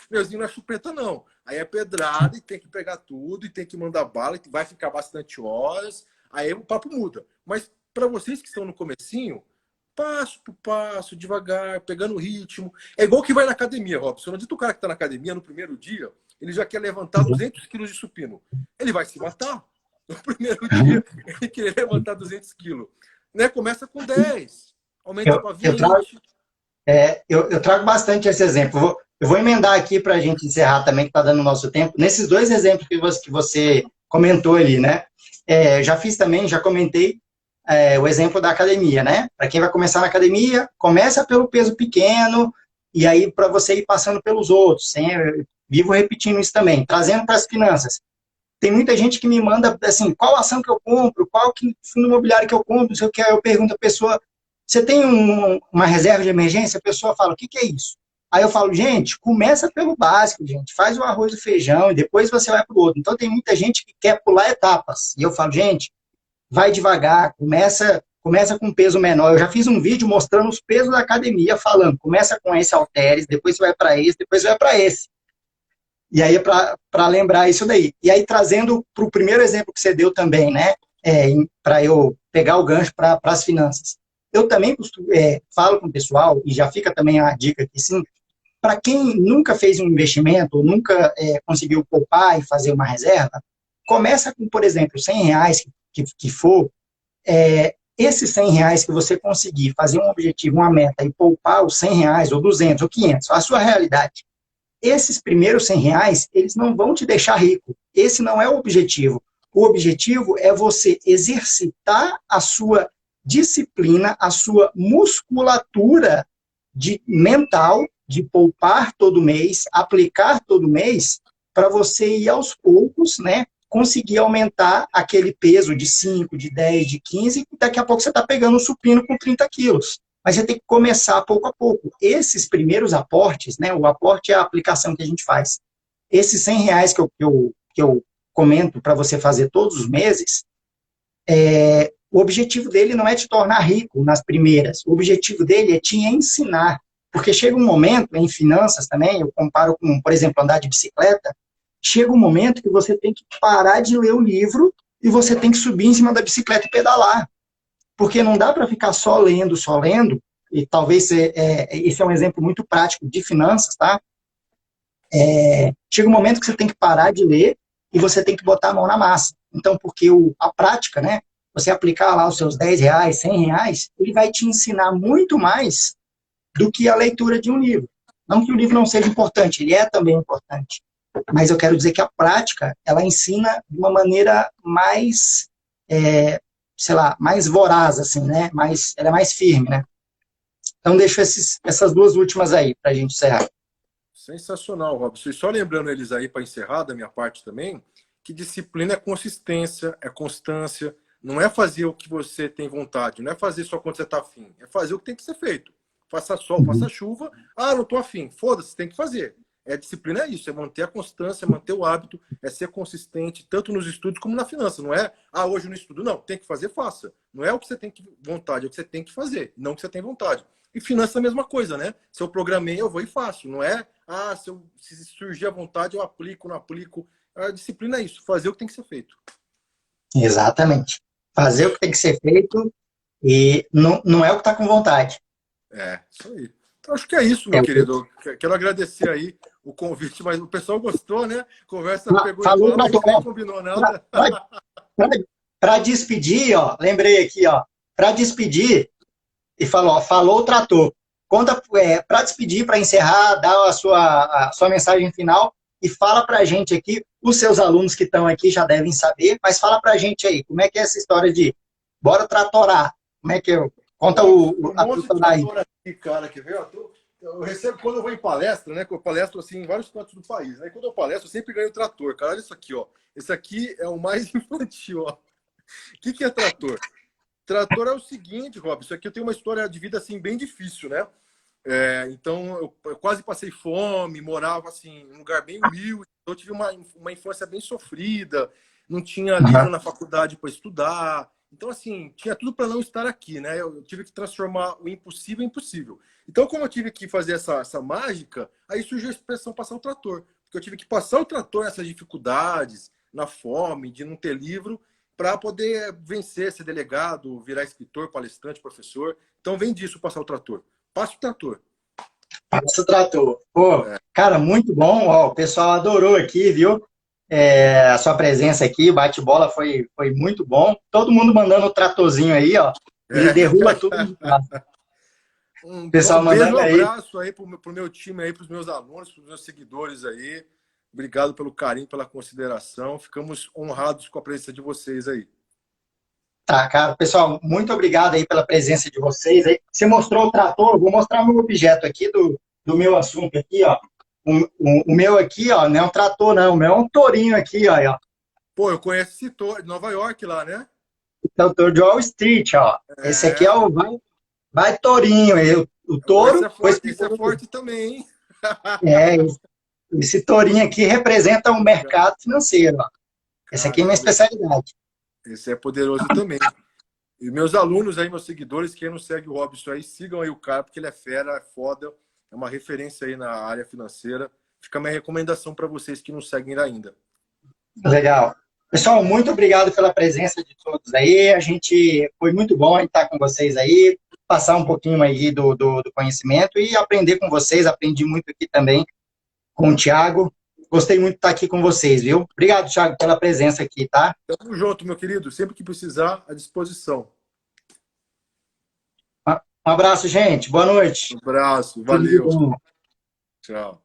meuzinho na chupeta, não. Aí é pedrada e tem que pegar tudo, e tem que mandar bala, e vai ficar bastante horas, aí o papo muda. Mas para vocês que estão no comecinho, passo por passo, devagar, pegando o ritmo. É igual que vai na academia, Robson. Não adianta o cara que está na academia no primeiro dia, ele já quer levantar 200 quilos de supino. Ele vai se matar. No primeiro dia, ele quer levantar 200 quilos. Né? Começa com 10, aumenta para 20. Eu trago bastante esse exemplo. Eu vou emendar aqui para a gente encerrar também, que está dando o nosso tempo. Nesses dois exemplos que você comentou ali, né? Já fiz também, já comentei o exemplo da academia, né? Para quem vai começar na academia, começa pelo peso pequeno, e aí para você ir passando pelos outros. Vivo repetindo isso também, trazendo para as finanças. Tem muita gente que me manda, assim, qual ação que eu compro, qual fundo imobiliário que eu compro, não sei o que, eu pergunto à pessoa, você tem uma reserva de emergência? A pessoa fala, o que é isso? Aí eu falo, gente, começa pelo básico, gente, faz o arroz e o feijão e depois você vai para o outro. Então tem muita gente que quer pular etapas. E eu falo, gente, vai devagar, começa com um peso menor. Eu já fiz um vídeo mostrando os pesos da academia, falando, começa com esse halteres, depois você vai para esse, depois você vai para esse. E aí, para lembrar isso daí. E aí, trazendo para o primeiro exemplo que você deu também, né? Para eu pegar o gancho para as finanças. Eu também falo com o pessoal, e já fica também a dica aqui, sim, para quem nunca fez um investimento, ou nunca conseguiu poupar e fazer uma reserva, começa com, por exemplo, R$100 que for, esses R$100 que você conseguir fazer um objetivo, uma meta, e poupar os R$100, ou 200, ou 500, a sua realidade. Esses primeiros R$100, eles não vão te deixar rico. Esse não é o objetivo. O objetivo é você exercitar a sua disciplina, a sua musculatura mental, de poupar todo mês, aplicar todo mês, para você ir aos poucos, né, conseguir aumentar aquele peso de 5, de 10, de 15, e daqui a pouco você está pegando um supino com 30 quilos. Mas você tem que começar pouco a pouco. Esses primeiros aportes, né, o aporte é a aplicação que a gente faz. Esses R$100 que eu comento para você fazer todos os meses, o objetivo dele não é te tornar rico nas primeiras. O objetivo dele é te ensinar. Porque chega um momento, em finanças também, eu comparo com, por exemplo, andar de bicicleta, chega um momento que você tem que parar de ler o livro e você tem que subir em cima da bicicleta e pedalar. Porque não dá para ficar só lendo, e talvez esse é um exemplo muito prático de finanças, tá? Chega um momento que você tem que parar de ler e você tem que botar a mão na massa. Então, porque a prática, né? Você aplicar lá os seus R$10, R$100, ele vai te ensinar muito mais do que a leitura de um livro. Não que o livro não seja importante, ele é também importante. Mas eu quero dizer que a prática, ela ensina de uma maneira mais... sei lá, mais voraz, assim, né? Ela é mais firme, né? Então, deixo essas duas últimas aí, para a gente encerrar. Sensacional, Robson. E só lembrando eles aí, para encerrar da minha parte também, que disciplina é consistência, é constância, não é fazer o que você tem vontade, não é fazer só quando você está afim, é fazer o que tem que ser feito. Faça sol, faça chuva, não estou afim, foda-se, tem que fazer. Disciplina é isso, é manter a constância, manter o hábito, é ser consistente, tanto nos estudos como na finança. Não é, hoje eu não estudo. Não, tem que fazer, faça. Não é o que você tem vontade, é o que você tem que fazer, não o que você tem vontade. E finança é a mesma coisa, né? Se eu programei, eu vou e faço. Não é, se surgir a vontade, eu aplico, não aplico. A disciplina é isso, fazer o que tem que ser feito. Exatamente. Fazer o que tem que ser feito e não é o que está com vontade. Isso aí. Então, acho que é isso, meu querido. Quero agradecer aí o convite, mas o pessoal gostou, né? Conversa pegou igual, mas nem combinou nada. Para despedir, ó, lembrei aqui, ó, para despedir, e falou o trator. Conta, para despedir, para encerrar, dá a sua mensagem final e fala para a gente aqui, os seus alunos que estão aqui já devem saber, mas fala para a gente aí, como é que é essa história de bora tratorar? Conta Um a monte de fruta daí. trator aqui, cara, quer ver? Eu recebo quando eu vou em palestra, né? Que eu palestro assim, em vários cantos do país, né? Quando eu palestro, eu sempre ganho trator. Cara, olha isso aqui, ó. Esse aqui é o mais infantil, ó. O que é trator? Trator é o seguinte, Rob, isso aqui eu tenho uma história de vida assim bem difícil, né? Então eu quase passei fome, morava assim em um lugar bem humilde, eu tive uma infância bem sofrida, não tinha livro na faculdade para estudar, então assim tinha tudo para não estar aqui, né? Eu tive que transformar o impossível em possível. Então como eu tive que fazer essa mágica, aí surgiu a expressão passar o trator, porque eu tive que passar o trator nessas dificuldades, na fome, de não ter livro, para poder vencer, ser delegado, virar escritor, palestrante, professor. Então vem disso passar o trator. Passa o trator. Passa o trator. Pô, cara, muito bom. Ó, o pessoal adorou aqui, viu? A sua presença aqui, o bate-bola foi muito bom. Todo mundo mandando o tratorzinho aí, ó. Ele derruba tudo. O pessoal Um beijo, mandando um aí. abraço aí pro meu time aí, pros meus alunos, pros meus seguidores aí. Obrigado pelo carinho, pela consideração. Ficamos honrados com a presença de vocês aí. Tá, cara. Pessoal, muito obrigado aí pela presença de vocês aí. Você mostrou o trator, eu vou mostrar meu objeto aqui do meu assunto aqui, ó. O meu aqui, ó, não é um trator, não. O meu é um tourinho aqui, ó. Pô, eu conheço esse touro, Nova York lá, né? Trator de Wall Street, ó. Esse aqui é É, o vai tourinho. O touro foi esse é forte também, hein? É, esse tourinho aqui representa o mercado financeiro, ó. Essa aqui é a minha Caramba, especialidade. esse é poderoso também. E meus alunos aí, meus seguidores, quem não segue o Robson aí, sigam aí o cara, porque ele é fera, é foda, é uma referência aí na área financeira. Fica a minha recomendação para vocês que não seguem ele ainda. Legal. Pessoal, muito obrigado pela presença de todos aí. Foi muito bom estar com vocês aí, passar um pouquinho aí do conhecimento e aprender com vocês. Aprendi muito aqui também com o Thiago. Gostei muito de estar aqui com vocês, viu? Obrigado, Thiago, pela presença aqui, tá? Tamo junto, meu querido. Sempre que precisar, à disposição. Um abraço, gente. Boa noite. Um abraço, Tudo de valeu. bom. Tchau.